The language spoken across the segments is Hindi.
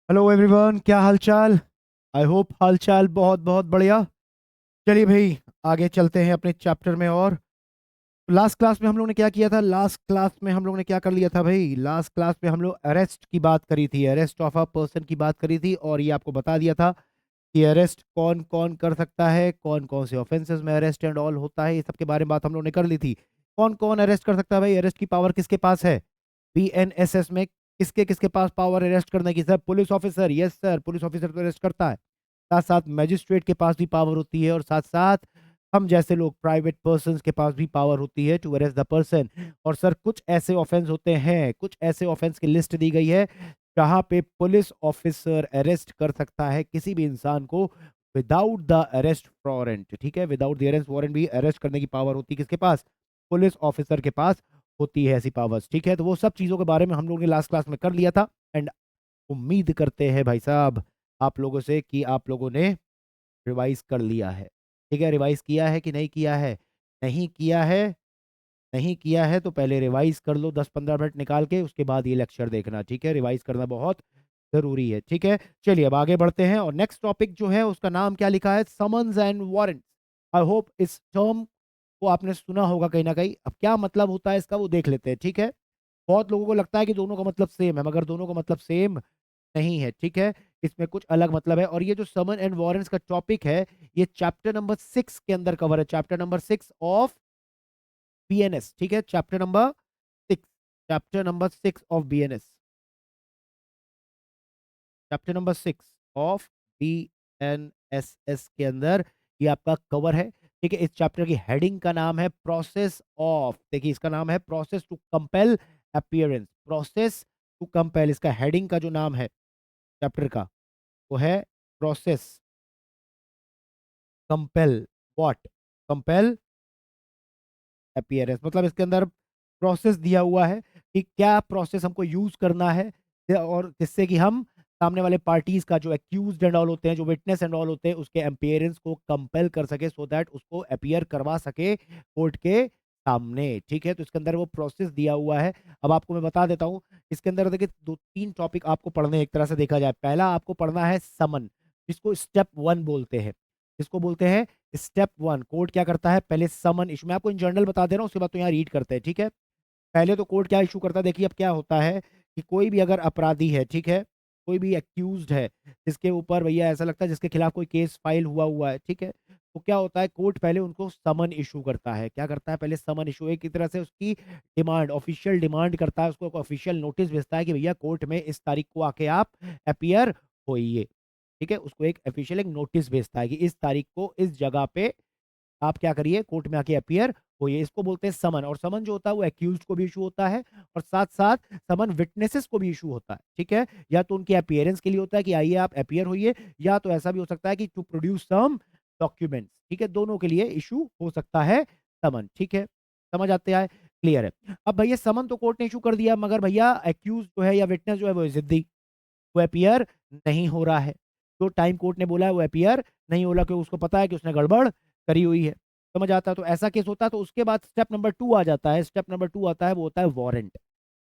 हेलो एवरीवन, क्या हालचाल। आई होप हालचाल बहुत बहुत बढ़िया। चलिए भाई, आगे चलते हैं अपने चैप्टर में। और लास्ट क्लास में हम लोग ने क्या किया था? लास्ट क्लास में हम लोग ने क्या कर लिया था भाई? लास्ट क्लास में हम लोग अरेस्ट की बात करी थी, अरेस्ट ऑफ अ पर्सन की बात करी थी, और ये आपको बता दिया था कि अरेस्ट कौन कौन कर सकता है, कौन कौन से ऑफेंसेस में अरेस्ट एंड ऑल होता है। ये सब के बारे में बात हम लोग ने कर ली थी। कौन कौन अरेस्ट कर सकता है भाई? अरेस्ट की पावर किसके पास है बीएनएसएस में? किसके किसके पास पावर अरेस्ट करने की? Sir police officer, yes sir, police officer तो अरेस्ट करता है। साथ साथ मजिस्ट्रेट के पास भी पावर होती है, और साथ साथ हम जैसे लोग प्राइवेट पर्सन्स के पास भी पावर होती है टू अरेस्ट द पर्सन। और सर कुछ ऐसे ऑफेंस होते हैं, कुछ ऐसे ऑफेंस की लिस्ट दी गई है जहां पे पुलिस ऑफिसर अरेस्ट कर सकता है किसी भी इंसान को विदाउट द अरेस्ट वारंट। ठीक है, विदाउट द अरेस्ट वारंट भी अरेस्ट करने की पावर होती है किसके पास? पुलिस ऑफिसर के पास होती है ऐसी पावर्स। ठीक है, तो वो सब चीजों के बारे में हम लोग ने लास्ट क्लास में कर लिया था। एंड उम्मीद करते हैं भाई साहब आप लोगों से कि आप लोगों ने रिवाइज कर लिया है। ठीक है, रिवाइज किया है कि नहीं किया है? नहीं किया है? नहीं किया है तो पहले रिवाइज कर लो 10-15 मिनट निकाल के, उसके बाद ये लेक्चर देखना। ठीक है, रिवाइज करना बहुत जरूरी है। ठीक है, चलिए अब आगे बढ़ते हैं। और नेक्स्ट टॉपिक जो है उसका नाम क्या लिखा है? Summons and warrant. I hope इस टर्म को आपने सुना होगा कहीं ना कहीं। अब क्या मतलब होता है इसका वो देख लेते हैं। ठीक है, बहुत लोगों को लगता है कि दोनों का मतलब सेम है, मगर दोनों का मतलब सेम नहीं है। ठीक है, इसमें कुछ अलग मतलब है। और ये जो समन एंड वारंट्स का टॉपिक है, ये चैप्टर नंबर 6 के अंदर कवर है, चैप्टर नंबर 6 ऑफ बीएनएस। ठीक है, chapter number 6, chapter number 6 of BNS, chapter number 6 of BNSS के अंदर ये आपका कवर है। ठीक है, इस चैप्टर की हेडिंग का नाम है प्रोसेस ऑफ, देखिए इसका नाम है process to compel appearance, process to compel. इसका हेडिंग का जो नाम है चैप्टर का वो है process compel what, compel appearance. मतलब इसके अंदर प्रोसेस दिया हुआ है कि क्या प्रोसेस हमको यूज करना है, और जिससे कि हम सामने वाले पार्टीज का जो एक्यूज एंड ऑल होते हैं, जो विटनेस एंड ऑल होते हैं, उसके अपीयरेंस को कंपेल कर सके, सो दैट उसको अपीयर करवा सके कोर्ट के सामने। ठीक है, तो इसके अंदर वो प्रोसेस दिया हुआ है। अब आपको मैं बता देता हूँ, इसके अंदर देखिए 2-3 टॉपिक आपको पढ़ने हैं। एक तरह से देखा जाए, पहला आपको पढ़ना है समन, जिसको स्टेप 1 बोलते हैं, जिसको बोलते हैं स्टेप 1। कोर्ट क्या करता है? पहले समन इशू, मैं आपको इन जनरल बता दे रहा हूँ, उसके बाद तो यहाँ रीड करते हैं। ठीक है, पहले तो कोर्ट क्या इशू करता है? देखिए अब क्या होता है कि कोई भी अगर अपराधी है, ठीक है, कोई भी एक्यूज्ड है जिसके ऊपर भैया ऐसा लगता है जिसके खिलाफ कोई केस फाइल हुआ हुआ है, ठीक है, तो क्या होता है, कोर्ट पहले उनको समन इशू करता है। क्या करता है? पहले समन इशू, एक तरह से उसकी डिमांड, ऑफिशियल डिमांड करता है, उसको ऑफिशियल नोटिस भेजता है कि भैया कोर्ट में इस तारीख को आके आप अपियर होइए। ठीक है, उसको एक ऑफिशियल एक नोटिस भेजता है कि इस तारीख को इस जगह पे आप क्या करिए, कोर्ट में आके अपियर होइए। इसको बोलते हैं समन। और समन जो होता है वो एक्यूज को भी इशू होता है, और साथ साथ समन विटनेसेस को भी इशू होता है। ठीक है, या तो उनके अपियरेंस के लिए होता है कि आइए आप अपियर होइए, या तो ऐसा भी हो सकता है कि टू प्रोड्यूस सम डॉक्यूमेंट्स। ठीक है, दोनों के लिए इशू हो सकता है समन। ठीक है, समझ आते हैं? क्लियर है? अब भैया समन तो कोर्ट ने इशू कर दिया, मगर भैया एक्यूज जो है या विटनेस जो है वो जिद्दी, वो अपियर नहीं हो रहा है। जो टाइम कोर्ट ने बोला है वो अपियर नहीं हो रहा, क्योंकि उसको पता है कि उसने गड़बड़ करी हुई है। समझ आता है? तो ऐसा केस होता है तो उसके बाद स्टेप नंबर 2 आ जाता है। स्टेप नंबर 2 आता है, वो होता है वारंट।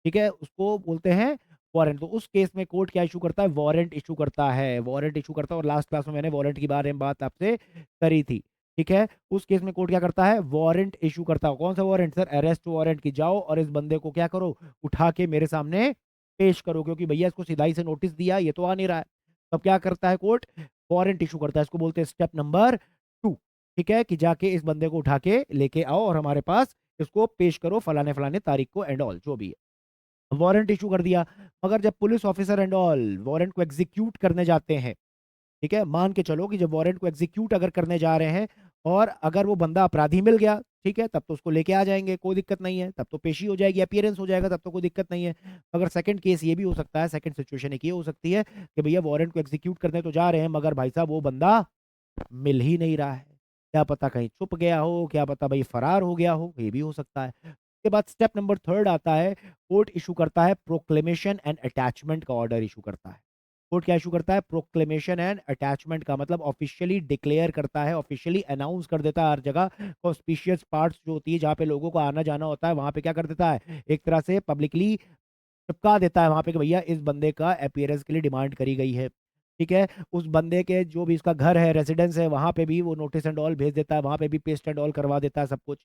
ठीक है, उसको बोलते हैं वारंट। तो उस केस में कोर्ट क्या इशू करता है? वारंट इशू करता है, वारंट इशू करता है। और लास्ट क्लास में मैंने वारंट के बारे में बात आपसे करी थी। ठीक है, उस केस में कोर्ट क्या करता है? वारंट इशू करता है। कौन सा वारंट सर? Arrest warrant. की जाओ और इस बंदे को क्या करो, उठा के मेरे सामने पेश करो, क्योंकि भैया इसको सिधाई से नोटिस दिया, ये तो आ नहीं रहा है। तब क्या करता है कोर्ट? वारंट इशू करता है। इसको बोलते हैं स्टेप नंबर 2। ठीक है, कि जाके इस बंदे को उठा के लेके आओ और हमारे पास इसको पेश करो फलाने फलाने तारीख को एंड ऑल जो भी है। वारंट इशू कर दिया। मगर जब police officer and all warrant को एग्जीक्यूट करने जाते हैं, ठीक है, मान के चलो कि जब वारंट को एग्जीक्यूट अगर करने जा रहे हैं, और अगर वो बंदा अपराधी मिल गया, ठीक है, तब तो उसको लेके आ जाएंगे, कोई दिक्कत नहीं है, तब तो पेशी हो जाएगी, अपीयरेंस हो जाएगा, तब तो कोई दिक्कत नहीं है। मगर सेकंड केस ये भी हो सकता है, सेकंड सिचुएशन एक ये हो सकती है कि भैया वारंट को एग्जीक्यूट करने तो जा रहे हैं, मगर भाई साहब वो बंदा मिल ही नहीं रहा है। क्या पता कहीं छुप गया हो, क्या पता भाई फरार हो गया हो, ये भी हो सकता है। उसके बाद स्टेप नंबर 3 आता है, कोर्ट इशू करता है प्रोक्लेमेशन एंड अटैचमेंट का ऑर्डर इशू करता है। कोर्ट क्या इशू करता है? प्रोक्लेमेशन एंड अटैचमेंट का मतलब ऑफिशियली डिक्लेयर करता है, ऑफिशियली अनाउंस कर देता है हर जगह। कॉन्स्पिशियस पार्ट्स जो होती है, जहाँ पे लोगों को आना जाना होता है, वहां पे क्या कर देता है, एक तरह से पब्लिकली चिपका देता है वहाँ पे कि भैया इस बंदे का अपीयरेंस के लिए डिमांड करी गई है, ठीक है? उस बंदे के जो भी इसका घर है, रेज़िडेंस है, वहाँ पे भी वो नोटिस एंड ऑल भेज देता है, वहाँ पे भी पेस्ट एंड ऑल करवा देता है सब कुछ।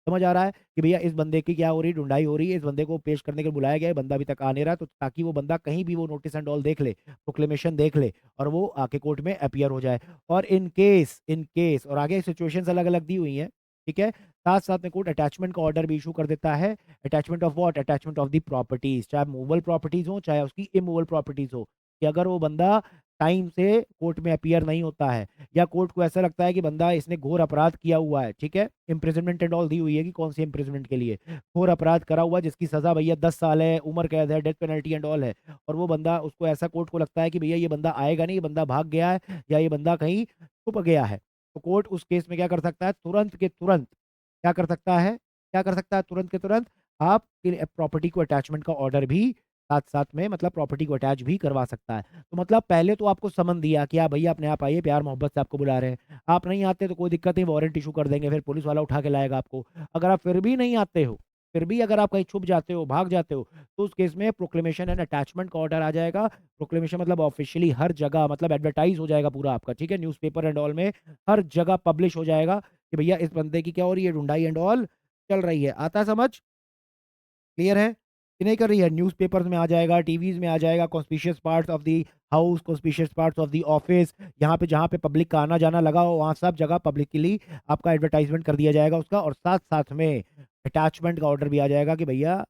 समझ आ रहा है कि भैया इस बंदे की क्या हो रही है, ढूँढाई हो रही है, इस बंदे को पेश करने के लिए बुलाया गया है, बंदा अभी तक आ नहीं रहा, तो ताकि वो बंदा कहीं भी वो नोटिस एंड ऑल देख ले, प्रोक्लेमेशन देख ले और वो आके कोर्ट में अपीयर हो जाए। और इन केस और आगे सिचुएशंस अलग-अलग दी हुई हैं, ठीक है? साथ-साथ में कोर्ट अटैचमेंट का ऑर्डर भी इश्यू कर देता है। Attachment of what? Attachment of the properties, चाहे मूवेबल प्रॉपर्टीज़ हो, चाहे उसकी इमूवेबल प्रॉपर्टीज़ हो, कि अगर वो बंदा टाइम से कोर्ट में अपीयर नहीं होता है या कोर्ट को ऐसा लगता है कि बंदा इसने घोर अपराध किया हुआ है, ठीक है? इम्प्रिजनमेंट एंड ऑल दी हुई है कि कौन सी इम्प्रिजनमेंट के लिए, घोर अपराध करा हुआ जिसकी सजा भैया 10 साल है, उम्र कैद है, डेथ पेनल्टी एंड ऑल है, और वो बंदा, उसको ऐसा कोर्ट को लगता है कि भैया ये बंदा आएगा नहीं, ये बंदा भाग गया है या ये बंदा कहीं छुप गया है, तो कोर्ट उस केस में क्या कर सकता है, तुरंत के तुरंत क्या कर सकता है, क्या कर सकता है तुरंत के तुरंत, आप प्रॉपर्टी को अटैचमेंट का ऑर्डर भी साथ साथ में, मतलब प्रॉपर्टी को अटैच भी करवा सकता है। तो मतलब पहले तो आपको समन दिया कि आप भैया अपने आप आइए, प्यार मोहब्बत से आपको बुला रहे हैं, आप नहीं आते तो कोई दिक्कत नहीं, वारंट इशू कर देंगे, फिर पुलिस वाला उठा के लाएगा आपको। अगर आप फिर भी नहीं आते हो, फिर भी अगर आप कहीं छुप जाते हो, भाग जाते हो, तो उस केस में प्रोक्लेमेशन एंड अटैचमेंट का ऑर्डर आ जाएगा। प्रोक्लेमेशन मतलब ऑफिशियली हर जगह, मतलब एडवर्टाइज हो जाएगा पूरा आपका, ठीक है? न्यूज़पेपर एंड ऑल में हर जगह पब्लिश हो जाएगा कि भैया इस बंदे की क्या हो रही है, ढूंढाई एंड ऑल चल रही है। आता है समझ? क्लियर है कि नहीं कर रही है? न्यूज़पेपर्स में आ जाएगा, टीवीज़ में आ जाएगा, conspicuous parts of the house, conspicuous parts of the office, यहाँ पे जहाँ पे पब्लिक का आना-जाना लगा हो, वहाँ सब जगह पब्लिकली आपका एडवर्टाइज़मेंट कर दिया जाएगा उसका, और साथ-साथ में अटैचमेंट का ऑर्डर भी आ जाएगा कि भैया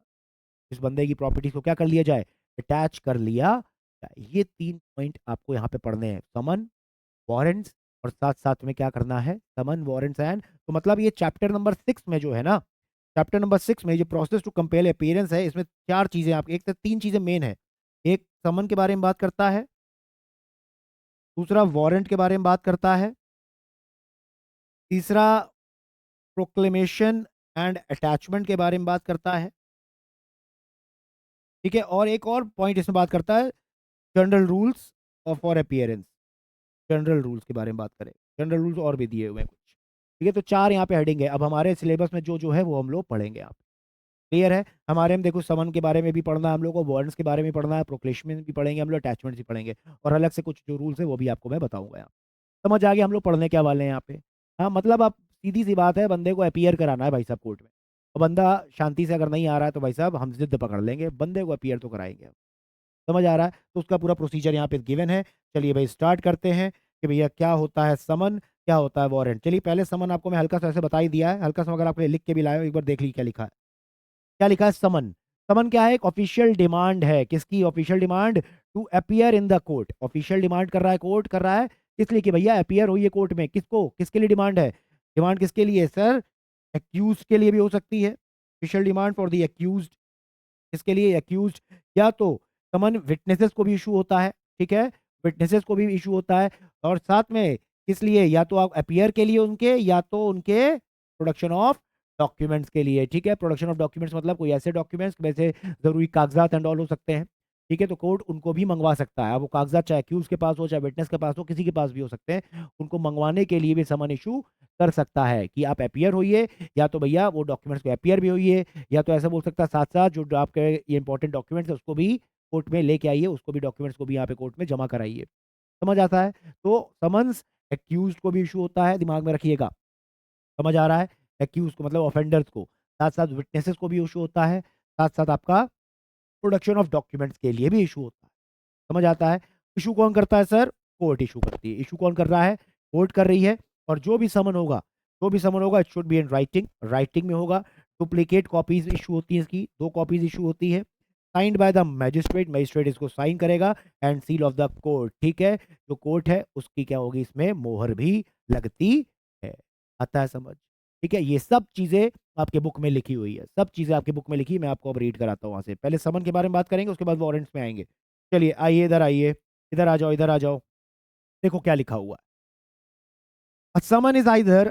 इस बंदे की प्रॉपर्टी को क्या कर लिया जाए, अटैच कर लिया जाए। ये 3 पॉइंट आपको यहाँ पे पढ़ने हैं, समन, वारंट्स और साथ-साथ में क्या करना है, समन, वारंट्स एंड, तो मतलब ये चैप्टर नंबर 6 में जो है ना, चैप्टर नंबर 6 में जो प्रोसेस टू कंपेल अपीयरेंस है, इसमें 4 चीज़ें, आप एक से 3 चीज़ें मेन है। एक समन के बारे में बात करता है, दूसरा वारंट के बारे में बात करता है, तीसरा प्रोक्लेमेशन एंड अटैचमेंट के बारे में बात करता है, ठीक है? और एक और पॉइंट इसमें बात करता है, general rules for appearance, general rules के बारे में बात करें। जनरल रूल्स और भी दिए हुए हैं कुछ। ठीक है? तो 4 यहाँ पे हेडिंग है। अब हमारे सिलेबस में जो-जो है वो हम लोग पढ़ेंगे यहाँ पे। क्लियर है? हमारे में देखो समन के बारे में भी पढ़ना है हम लोग को, वारंट्स के बारे में पढ़ना है, प्रोक्लेमेशन भी पढ़ेंगे हम लोग, अटैचमेंट्स भी पढ़ेंगे, और अलग से कुछ जो रूल्स है वो भी आपको मैं बताऊँगा यहाँ। समझ आ गया हम लोग पढ़ने क्या वाले हैं यहाँ पे? हाँ, मतलब आप, सीधी-सी बात है, बंदे को अपीयर कराना है भाई साहब कोर्ट में। और बंदा शांति से अगर नहीं आ रहा है तो भाई साहब हम ज़िद पकड़ लेंगे, बंदे को अपीयर तो कराएँगे हम। समझ आ रहा है? तो उसका पूरा प्रोसीजर यहाँ पे गिवन है। चलिए भाई स्टार्ट करते हैं कि भैया क्या होता है समन, क्या होता है वारंट। चलिए पहले समन आपको मैं हल्का-सा ऐसे बता ही दिया है, हल्का-सा अगर आपने लिख के भी लाए हो, एक बार देख लीजिए क्या लिखा है। क्या लिखा है? समन। समन क्या है? एक ऑफिशियल डिमांड है। किसकी official demand? To appear in the court. Official demand कर रहा है कोर्ट, कर रहा है किस लिए? कि भैया अपीयर होइए कोर्ट में। किसको? किसके लिए डिमांड है? डिमांड किसके लिए सर? एक्यूज्ड के लिए भी हो सकती है। Official demand for the accused. इसके लिए एक्यूज्ड, या तो समन विटनेसेस को भी इशू होता है, ठीक है? विटनेसेस को भी इशू होता है, और साथ में किस लिए? या तो आप अपीयर के लिए उनके, या तो उनके प्रोडक्शन ऑफ डॉक्यूमेंट्स के लिए, ठीक है? प्रोडक्शन ऑफ डॉक्यूमेंट्स मतलब कोई ऐसे डॉक्यूमेंट्स वैसे ज़रूरी कागज़ात एंड ऑल हो सकते हैं, ठीक है? तो कोर्ट उनको भी मंगवा सकता है। अब वो कागज़ात चाहे एक्यूज़ के पास हो, चाहे विटनेस के पास हो, किसी के पास भी हो सकते हैं। उनको मंगवाने के लिए भी समन इश्यू कर सकता है कि आप अपीयर होइए, या तो भैया वो डॉक्यूमेंट्स पे अपीयर भी होइए, या तो ऐसा बोल सकता है साथ-साथ जो आपके ये इंपॉर्टेंट डॉक्यूमेंट्स है उसको भी कोर्ट में लेके आइए, उसको भी, डॉक्यूमेंट्स को भी यहाँ पे कोर्ट में जमा कराइए। समझ आता है? तो समन्स एक्यूज़्ड को भी इश्यू होता है, दिमाग में रखिएगा। समझ आ रहा है? एक्यूज़ को मतलब ऑफेंडर्स को, साथ-साथ विटनेसेस को भी इश्यू होता है, साथ-साथ आपका प्रोडक्शन ऑफ डॉक्यूमेंट्स के लिए भी इश्यू होता है। समझ आता है? इश्यू कौन करता है सर? कोर्ट इश्यू करती है। इश्यू कौन कर रहा है? कोर्ट कर रही है। और जो भी समन होगा it should be in writing, writing में होगा। डुप्लीकेट कॉपीज़ इश्यू होती है इसकी, 2 कॉपीज़ इश्यू होती है। Signed by the magistrate, magistrate इसको साइन करेगा, and seal of the court, ठीक है? जो कोर्ट है उसकी क्या होगी, इसमें मोहर भी लगती है। आता है समझ? ठीक है? ये सब चीज़ें आपके बुक में लिखी हुई है। सब चीज़ें आपके बुक में लिखी है, मैं आपको अब रीड कराता हूँ वहाँ से। पहले समन के बारे में बात करेंगे, उसके बाद वारंट्स में आएँगे। चलिए आइए, इधर आइए, इधर आ जाओ, इधर आ जाओ। देखो क्या लिखा हुआ है। Summon is either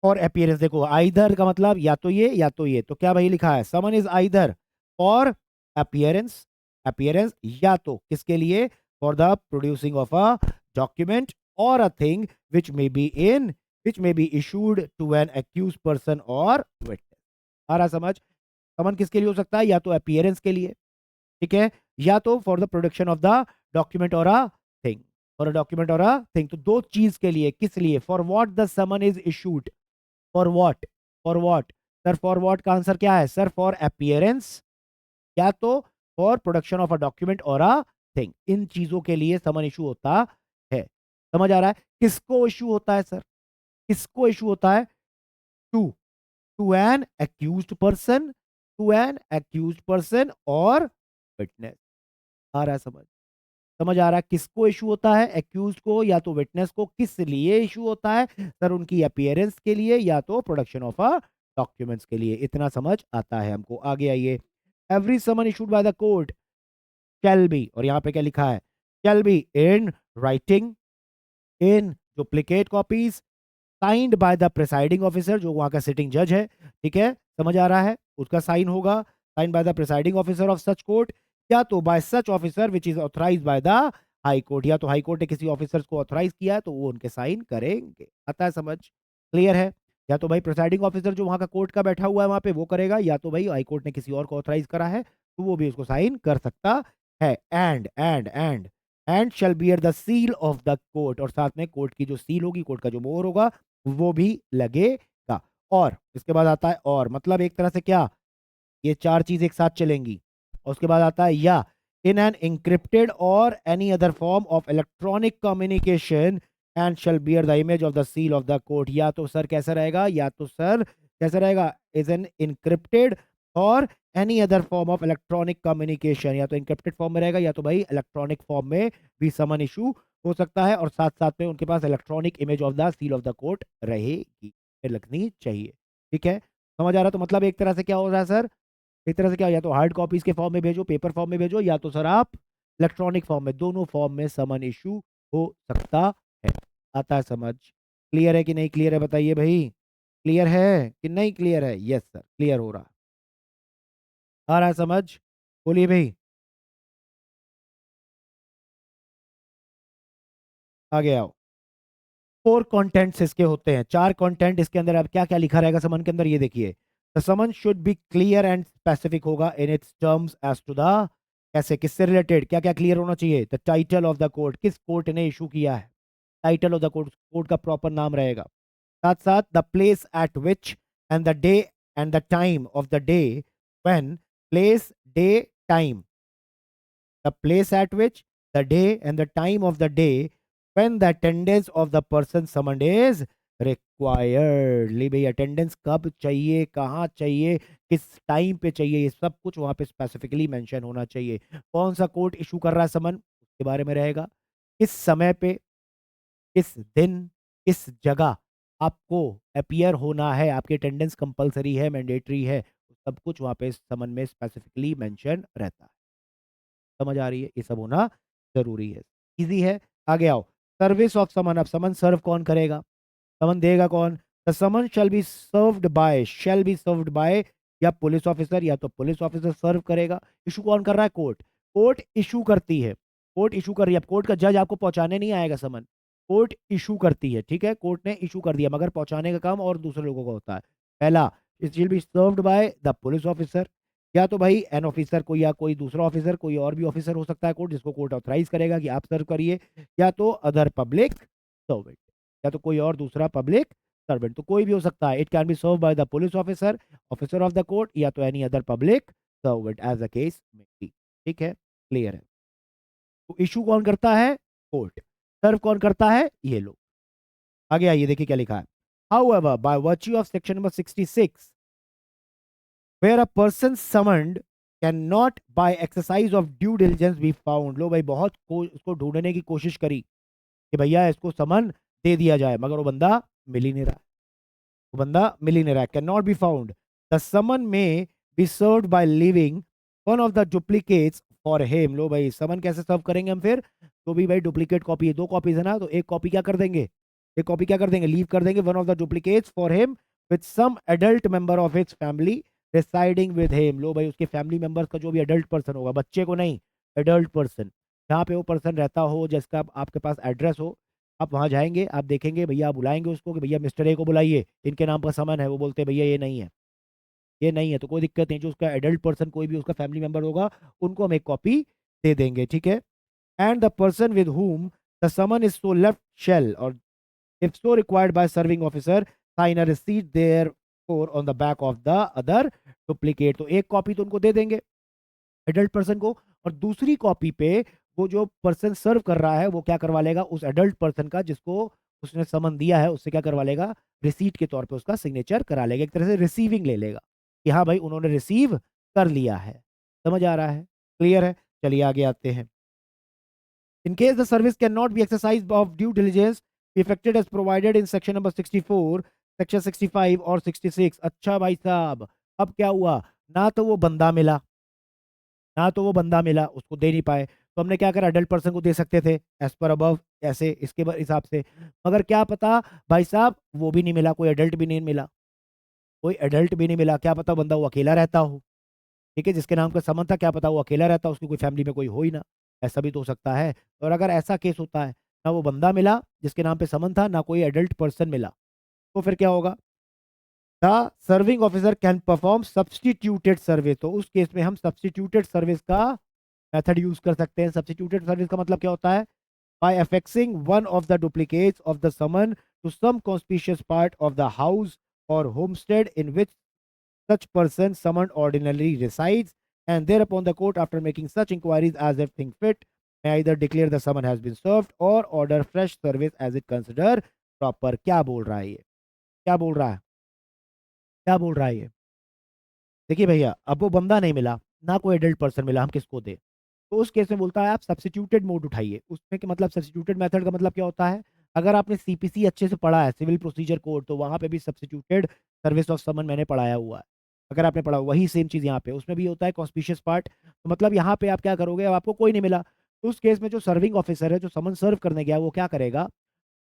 for appearance, देखो आइदर का मतलब या तो ये या तो ये। तो क्या भाई लिखा है? Summon is either for appearance, appearance या तो किसके लिए? For the producing of a document और a thing which may be issued to an accused person और विटनेस। आ रहा समझ? समन किसके लिए हो सकता है? या तो अपीयरेंस के लिए, ठीक है, या तो for the production of the document और a thing, for a document और अ थिंग। तो दो चीज के लिए, किस लिए, for what the someone is issued, for what, for what sir, for what का आंसर क्या है सर, फॉर अपीयरेंस, या तो for production of a document और अ थिंग। इन चीजों के लिए समन इशू होता है। समझ आ रहा है? किसको इशू होता है सर, किसको इशू होता है? To, to an accused person, to an accused person और विटनेस। आ रहा है समझ, समझ आ रहा है? किसको इशू होता है, एक्यूज को या तो विटनेस को। किस लिए इशू होता है सर, उनकी अपीयरेंस के लिए या तो प्रोडक्शन ऑफ अ डॉक्यूमेंट्स के लिए। इतना समझ आता है हमको। आगे आइए, every summon issued by the court shall be, और यहाँ पे क्या लिखा है, shall be in writing, in duplicate copies, signed by the presiding officer, जो वहां का सिटिंग जज है। ठीक है, समझ आ रहा है? उसका साइन होगा, sign by the presiding officer of such court, या तो by such officer which is authorise by the high court, या तो हाई कोर्ट ने किसी ऑफिसर को ऑथराइज किया है तो वो उनके साइन करेंगे। आता है समझ? क्लियर है? या तो भाई प्रिसाइडिंग ऑफिसर जो वहां का कोर्ट का बैठा हुआ है वहां पे वो करेगा, या तो भाई हाई कोर्ट ने किसी और को ऑथराइज करा है तो वो भी उसको साइन कर सकता है। And shall bear the seal of the court, और साथ में कोर्ट की जो सील होगी, कोर्ट का जो मोहर होगा वो भी लगेगा। और इसके बाद आता है और, मतलब एक तरह से क्या, ये चार चीज एक साथ चलेंगी। और उसके बाद आता है या, इन एन इंक्रिप्टेड और any other form of electronic communication and shall bear the image of the seal of the court. या तो सर कैसा रहेगा, या तो सर कैसा रहेगा, इज एन इंक्रिप्टेड और any other form of electronic communication, या तो इंक्रिप्टेड फॉर्म में रहेगा या तो भाई इलेक्ट्रॉनिक फॉर्म में भी समन इशू हो सकता है, और साथ साथ में उनके पास electronic image of the seal of the court रहेगी, ये लगनी चाहिए। ठीक है, समझ आ रहा? तो मतलब एक तरह से क्या हो रहा है सर, एक तरह से क्या, या तो हार्ड कॉपीज के फॉर्म में भेजो, पेपर फॉर्म में भेजो, या तो सर आप इलेक्ट्रॉनिक फॉर्म में, दोनों फॉर्म में समन इशू हो सकता है। आता है समझ? क्लियर है कि नहीं क्लियर है बताइए भाई, क्लियर है कि नहीं क्लियर है? यस सर, क्लियर हो रहा, आ रहा है समझ? बोलिए भाई, आगे आओ। फोर कंटेंट्स इसके होते हैं, चार कंटेंट इसके अंदर। अब क्या क्या लिखा रहेगा समन के अंदर, ये देखिए। The summon should be clear and specific होगा in its terms as to the, कैसे, किससे रिलेटेड, क्या क्या क्लियर होना चाहिए। The title of the court, किस कोर्ट ने इशू किया है, title of the court, court का प्रॉपर नाम रहेगा। साथ साथ the place at which and the day and the time of the day when, place, day, time, the place at which, the day and the time of the day when the attendance of the person summoned is required। ले भाई, अटेंडेंस कब चाहिए, कहाँ चाहिए, किस टाइम पे चाहिए, ये सब कुछ वहां पे स्पेसिफिकली मेंशन होना चाहिए। कौन सा कोर्ट इशू कर रहा है समन, उसके बारे में रहेगा, किस समय पे, किस दिन, किस जगह आपको अपीयर होना है, आपकी अटेंडेंस कंपलसरी है, मैंडेटरी है, सब कुछ वहां पे समन में स्पेसिफिकली मेंशन रहता है। समझ आ रही है? ये सब होना जरूरी है, इजी है। आगे आओ, सर्विस ऑफ समन। अब समन सर्व कौन करेगा, समन देगा कौन? The summon shall be served by, shall be served by, या पुलिस ऑफिसर, या तो पुलिस ऑफिसर सर्व करेगा। इशू कौन कर रहा है, कोर्ट, कोर्ट इशू करती है, कोर्ट इशू कर रही है। अब कोर्ट का जज आपको पहुंचाने नहीं आएगा समन, कोर्ट इशू करती है। ठीक है, कोर्ट ने इशू कर दिया, मगर पहुंचाने का काम और दूसरे लोगों का होता है। पहला, it will be served bye the police officer, या तो भाई एन ऑफिसर को, या कोई दूसरा ऑफिसर, कोई और भी ऑफिसर हो सकता है कोर्ट, जिसको कोर्ट ऑथराइज करेगा कि आप सर्व करिए, या तो अदर पब्लिक सर्वेंट, या तो कोई और दूसरा पब्लिक सर्वेंट, तो कोई भी हो सकता है। It can be served by the police officer, officer of the court, या तो any other public servant as a case may be. ठीक है, क्लियर है? तो इशू कौन करता है, कोर्ट, सर्व कौन करता है, ये लोग। आगे आइए, देखिए क्या लिखा है। However, by virtue of section number 66, where a person summoned cannot by exercise of due diligence be found। लो भाई, उसको ढूंढने की कोशिश करी कि भैया इसको समन दे दिया जाए, मगर वो बंदा मिल ही नहीं रहा, वो बंदा मिल ही नहीं रहा, can not be found. The summon may be served by leaving one of the duplicates for him. लो भाई, समन कैसे सर्व करेंगे हम फिर, तो भी भाई डुप्लीकेट कॉपी है, दो कॉपीज है ना, तो एक कॉपी क्या कर देंगे, एक कॉपी क्या कर देंगे, लीव कर देंगे, one of the duplicates for him with some adult member of his family residing with him. लो भाई, उसके फैमिली मेंबर्स का जो भी एडल्ट पर्सन होगा, बच्चे को नहीं, एडल्ट पर्सन, जहाँ पे वो पर्सन रहता हो, जिसका आपके पास एड्रेस हो, आप वहां जाएंगे, आप देखेंगे, भैया आप बुलाएंगे उसको कि भैया मिस्टर ए को बुलाइए, इनके नाम का सामान है, वो बोलते हैं भैया ये नहीं है, ये नहीं है तो कोई दिक्कत नहीं, जो उसका एडल्ट पर्सन कोई भी उसका फैमिली मेंबर होगा उनको हम एक कॉपी दे देंगे, ठीक है। And the person with whom the summon is so left shall, or if so required by serving officer, sign a receipt therefore on the back of the other duplicate। तो एक कॉपी तो उनको दे देंगे एडल्ट पर्सन को, और दूसरी कॉपी पे वो जो पर्सन सर्व कर रहा है वो क्या करवा लेगा, उस एडल्ट पर्सन का जिसको उसने समन दिया है उससे क्या करवा लेगा, रिसीट के तौर पे उसका सिग्नेचर करा लेगा, एक तरह से रिसीविंग ले लेगा कि हाँ भाई उन्होंने रिसीव कर लिया है। समझ आ रहा है, क्लियर है। चलिए आगे आते हैं। In case the service cannot be exercised of due diligence, be effected as provided in section number 64, section 65 और 66। अच्छा भाई साहब, अब क्या हुआ, ना तो वो बंदा मिला, ना तो वो बंदा मिला, उसको दे नहीं पाए, तो हमने क्या करा, अडल्ट पर्सन को दे सकते थे एज पर अबव, ऐसे इसके हिसाब से। मगर क्या पता भाई साहब वो भी नहीं मिला, कोई एडल्ट भी नहीं मिला, कोई एडल्ट भी नहीं मिला, क्या पता बंदा वो अकेला रहता हो, ठीक है, जिसके नाम का समन था क्या पता वो अकेला रहता, उसकी कोई फैमिली में कोई हो ही ना, ऐसा भी तो हो सकता है। और अगर ऐसा केस होता है, ना वो बंदा मिला जिसके नाम पे समन था, ना कोई एडल्ट पर्सन मिला, तो फिर क्या होगा, the serving officer can perform substituted service. तो उस केस में हम सब्सटीट्यूटेड सर्विस का मेथड यूज कर सकते हैं। सब्सटीट्यूटेड सर्विस का मतलब क्या होता है, by affixing one of the duplicates of the summon to some conspicuous part of the house और homestead in which such person summoned ordinarily resides, and thereupon the court, after making such inquiries as if think fit, may either declare the summon has been served or order fresh service as it consider proper। क्या बोल रहा है ये, क्या बोल रहा है, क्या बोल रहा है ये, देखिए भैया अब वो बंदा नहीं मिला, ना कोई एडल्ट पर्सन मिला, हम किसको दे, तो उस केस में बोलता है आप सब्स्टिट्यूटेड मोड उठाइए। उसमें के मतलब सब्स्टिट्यूटेड मेथड का मतलब क्या होता है, अगर आपने सीपीसी अच्छे से पढ़ा है, सिविल प्रोसीजर कोड, तो वहां पे भी सब्स्टिट्यूटेड सर्विस ऑफ समन मैंने पढ़ाया हुआ है, अगर आपने पढ़ा वही सेम चीज यहाँ पे उसमें भी होता है कॉन्स्पिशियस पार्ट। तो मतलब यहाँ पे आप क्या करोगे, अब आपको कोई नहीं मिला, तो उस केस में जो सर्विंग ऑफिसर है जो समन सर्व करने गया वो क्या करेगा,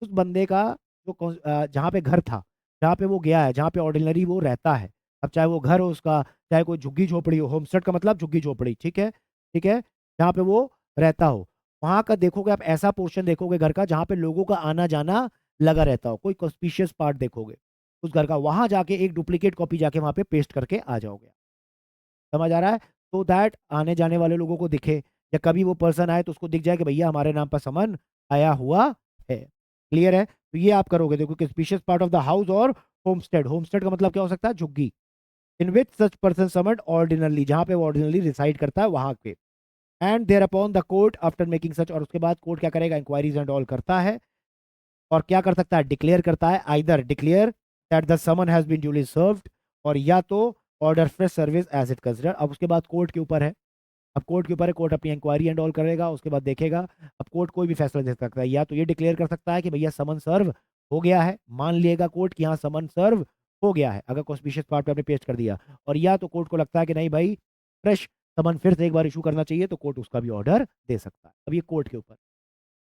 उस बंदे का जो जहाँ पे घर था, जहाँ पे वो गया है, जहाँ पे ऑर्डिनरी वो रहता है, अब चाहे वो घर हो उसका, चाहे कोई झुग्गी झोपड़ी हो, होमस्टेड का मतलब झुग्गी झोपड़ी, ठीक है, ठीक है, जहाँ पे वो रहता हो, वहां का देखोगे आप, ऐसा पोर्शन देखोगे घर का जहाँ पे लोगों का आना जाना लगा रहता हो, कोई कॉन्स्पिशियस पार्ट देखोगे उस घर का, वहां जाके एक डुप्लीकेट कॉपी जाके वहां पे पेस्ट करके आ जाओगे। समझ आ रहा है, तो दैट आने जाने वाले लोगों को दिखे, या कभी वो पर्सन आए तो उसको दिख जाए कि भैया हमारे नाम पर समन आया हुआ है। क्लियर है, तो ये आप करोगे, देखो conspicuous part of the house और होमस्टेड, होमस्टेड का मतलब क्या हो सकता है, झुग्गी, in which such person summoned ordinarily, जहां पे वो ऑर्डिनरली रिसाइड करता है वहां पे, and there upon the court after making such, और उसके बाद कोर्ट क्या करेगा, इंक्वायरीज एंड ऑल करता है, और क्या कर सकता है, डिक्लेयर करता है, either declare that the summon has been duly served, और या तो order fresh service as it consider. अब उसके बाद कोर्ट के ऊपर है, अब कोर्ट के ऊपर है, कोर्ट अपनी इंक्वायरी एंड ऑल करेगा, उसके बाद देखेगा, अब कोर्ट कोई भी फैसला दे सकता है, या तो ये डिक्लेयर कर सकता है कि भैया समन सर्व हो गया है, मान लिएगा कोर्ट कि हाँ समन सर्व हो गया है अगर कॉन्स्पिशियस पार्ट पे आपने पेस्ट कर दिया, और या तो कोर्ट को लगता है कि नहीं भाई फ्रेश समन फिर से एक बार इशू करना चाहिए, तो कोर्ट उसका भी ऑर्डर दे सकता है। अब ये कोर्ट के ऊपर,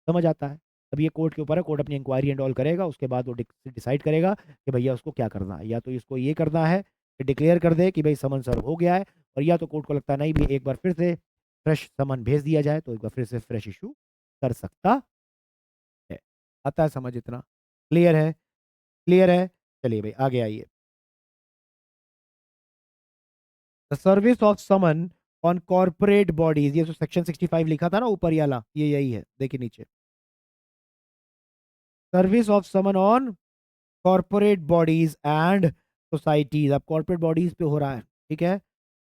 समझ आता है, अब ये कोर्ट के ऊपर है, कोर्ट अपनी इंक्वायरी एंड ऑल करेगा, उसके बाद वो डिसाइड करेगा कि भैया उसको क्या करना है, या तो इसको ये करना है कि डिक्लेयर कर दे कि भाई समन सर्व हो गया है, और या तो कोर्ट को लगता है नहीं भी एक बार फिर से फ्रेश समन भेज दिया जाए, तो एक बार फिर से फ्रेश इशू कर सकता है। आता है समझ इतना, क्लियर है, क्लियर है। चलिए भाई आगे आइए। The service of summon on corporate bodies, ये जो सेक्शन 65 लिखा था ना ऊपर, ये वाला ये यही है, देखिए नीचे, service of summon on corporate bodies and societies. अब कॉर्पोरेट बॉडीज पे हो रहा है, ठीक है,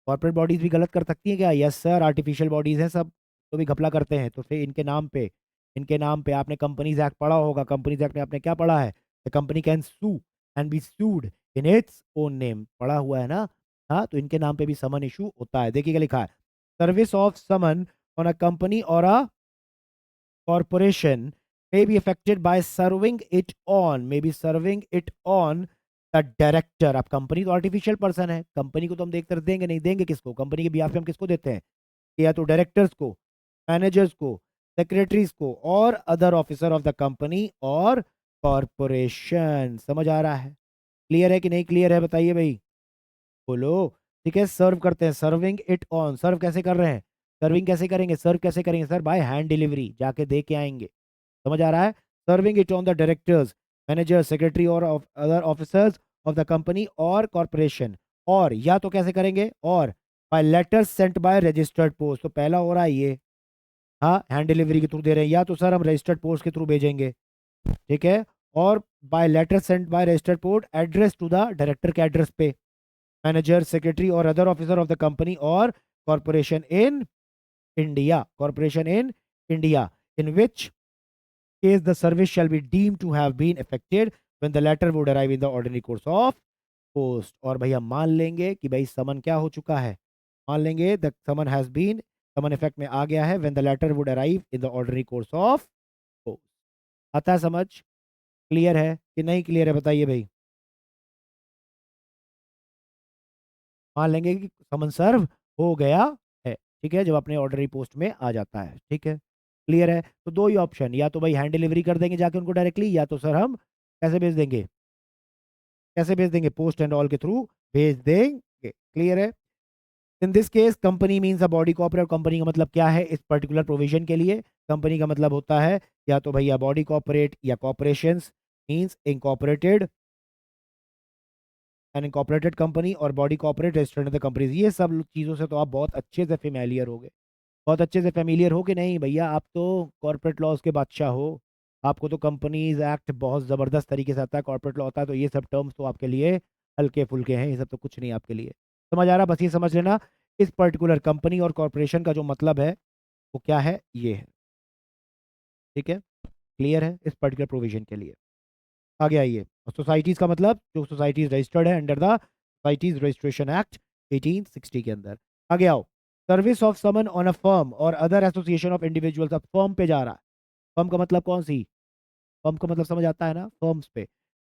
कॉर्पोरेट बॉडीज भी गलत कर सकती है क्या, यस सर, आर्टिफिशियल बॉडीज हैं सब, तो भी घपला करते हैं, तो फिर इनके नाम पे, इनके नाम पे आपने कंपनीज एक्ट पढ़ा होगा, कंपनीज एक्ट में आपने क्या पढ़ा है, the company can sue and be sued in its own name, पढ़ा हुआ है ना, हाँ, तो इनके नाम पे भी समन इशू होता है। देखिए क्या लिखा है, service of summon on a company और a corporation may be affected by serving it on, may be serving it on the director। अब कंपनी तो आर्टिफिशियल पर्सन है, कंपनी को तो हम देखते देंगे नहीं, देंगे किसको, कंपनी के बिहाफ पे हम किसको देते हैं, या तो डायरेक्टर्स को, मैनेजर्स को, सेक्रेटरीज को, और other officer of the company और कॉरपोरेशन। समझ आ रहा है, क्लियर है कि नहीं क्लियर है, बताइए भाई, बोलो। ठीक है, सर्व करते हैं, सर्विंग इट ऑन, सर्व कैसे कर रहे हैं, सर्विंग कैसे करेंगे, सर्व कैसे करेंगे सर, बाय हैंड डिलीवरी, जाके दे के आएंगे। समझ आ रहा है, serving it on the directors, manager, secretary और other officers of the company और कॉर्पोरेशन और या तो कैसे करेंगे, और by letter sent by registered post, तो पहला हो रहा है ये, हाँ हैंड डिलीवरी के थ्रू दे रहे हैं, या तो सर हम रजिस्टर्ड पोस्ट के थ्रू भेजेंगे, ठीक है, और by letter sent by registered post address to the director के एड्रेस पे, मैनेजर सेक्रेटरी और other officer of the company और corporation in India, corporation in India, in which case the service shall be deemed to have been effected when the letter would arrive in the ordinary course of post। और भैया मान लेंगे कि भाई समन क्या हो चुका है, मान लेंगे the summon has been, summon effect में आ गया है when the letter would arrive in the ordinary course of post। आता है समझ, क्लियर है कि नहीं क्लियर है बताइए भाई। मान लेंगे कि समन सर्व हो गया है, ठीक है, जब अपने ऑर्डनरी पोस्ट में आ जाता है, ठीक है, क्लियर है। तो दो ही ऑप्शन, या तो भाई हैंड डिलीवरी कर देंगे जाके उनको डायरेक्टली, या तो सर हम कैसे भेज देंगे, कैसे भेज देंगे, पोस्ट एंड ऑल के थ्रू भेज देंगे, क्लियर है। In this case company means a body corporate, company का मतलब क्या है इस पर्टिकुलर प्रोविजन के लिए, कंपनी का मतलब होता है या तो भैया बॉडी कॉर्पोरेट या corporations, means incorporated, an incorporated company और body corporate registered the companies, ये सब चीज़ों से तो आप बहुत अच्छे से फेमिलियर हो गए, बहुत अच्छे से फेमिलियर हो कि नहीं भैया, आप तो कॉर्पोरेट लॉज के बादशाह हो, आपको तो कंपनीज एक्ट बहुत ज़बरदस्त तरीके से आता है, कॉर्पोरेट लॉ होता है, तो ये सब टर्म्स तो आपके लिए हल्के फुल्के हैं, ये सब तो कुछ नहीं आपके लिए, समझ आ रहा, बस ये समझ लेना इस पर्टिकुलर कंपनी और कॉर्पोरेशन का जो मतलब है वो क्या है, ये है, ठीक है, क्लियर है इस पर्टिकुलर प्रोविजन के लिए। आगे आइए, सोसाइटीज का मतलब जो सोसाइटीज रजिस्टर्ड है under the societies registration act 1860 के अंदर। आगे आओ, service of summon on a firm और अदर एसोसिएशन ऑफ इंडिविजुअल्स, अब फर्म पे जा रहा है, फर्म का मतलब कौन सी, फर्म का मतलब समझ आता है ना, फर्म्स पे,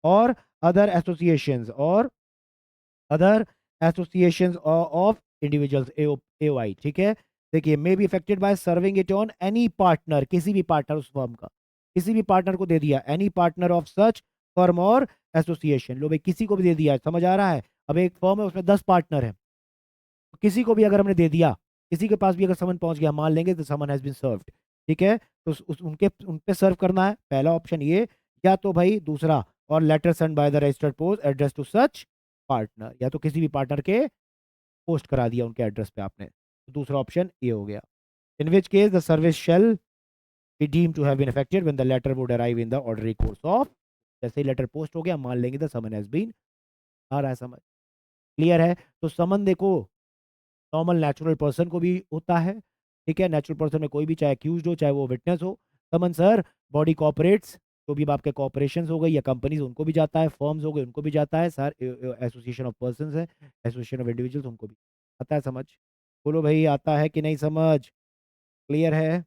और अदर एसोसिएशंस, और other associations of individuals AOI, ठीक है। देखिए, may be affected by serving it on any partner, किसी भी पार्टनर उस फर्म का, किसी भी पार्टनर को दे दिया, any partner of such firm और एसोसिएशन, लो भाई किसी को भी दे दिया, समझ आ रहा है। अब एक फर्म है उसमें 10 पार्टनर है, तो किसी को भी अगर हमने दे दिया, किसी के पास भी अगर समन पहुंच गया, मान लेंगे तो समन हैज बीन सर्व्ड, ठीक है, तो उन पे सर्व करना है, पहला ऑप्शन ये, या तो भाई दूसरा, और letter send by the registered post address to such partner, या तो किसी भी पार्टनर के पोस्ट करा दिया उनके एड्रेस पे आपने, तो दूसरा ऑप्शन ये हो गया। In which case the service shall be deem to have been effected when the letter would arrive in the ordinary course of, जैसे ही लेटर पोस्ट हो गया मान लेंगे द समन हैज बीन, आ रहा है समझ, क्लियर है। तो समन देखो नॉर्मल नेचुरल पर्सन को भी होता है, ठीक है, नेचुरल पर्सन में कोई भी, चाहे अक्यूज हो चाहे वो विटनेस हो, समन सर बॉडी कॉपरेट्स, तो भी आपके कॉपरेशन हो गई या कंपनीज उनको भी जाता है, फर्म्स हो गए उनको भी जाता है सर, एसोसिएशन ऑफ पर्सन है, एसोसिएशन ऑफ इंडिविजुअल्स उनको भी आता है समझ, बोलो भाई आता है कि नहीं समझ, क्लियर है,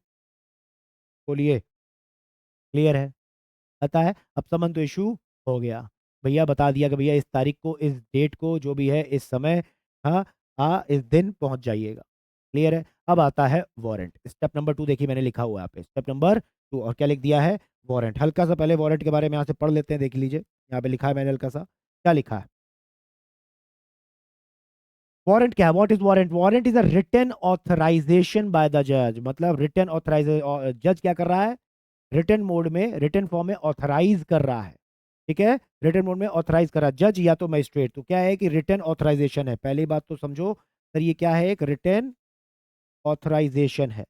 बोलिए, क्लियर है, आता है। अब समन तो इशू हो गया, भैया बता दिया कि भैया इस तारीख को, इस डेट को, जो भी है इस समय, हाँ इस दिन पहुंच जाइएगा, क्लियर है। अब आता है वारंट, स्टेप नंबर 2 देखिए मैंने लिखा हुआ है यहाँ पे, स्टेप नंबर 2, और क्या लिख दिया है, वारंट। हल्का सा पहले वारंट के बारे में यहाँ से पढ़ लेते हैं, देख लीजिए यहाँ पे लिखा है मैंने हल्का सा, क्या लिखा है, वारंट क्या है, what is warrant, warrant is a written authorisation by the जज, मतलब रिटन ऑथराइजेशन, जज क्या कर रहा है, रिटन मोड में, रिटन फॉर्म में ऑथराइज कर रहा है, ठीक है, रिटन मोड में ऑथराइज कर रहा है जज या तो मजिस्ट्रेट, तो क्या है कि रिटन ऑथराइजेशन है, पहली बात तो समझो सर, ये क्या है, एक रिटन ऑथराइजेशन है,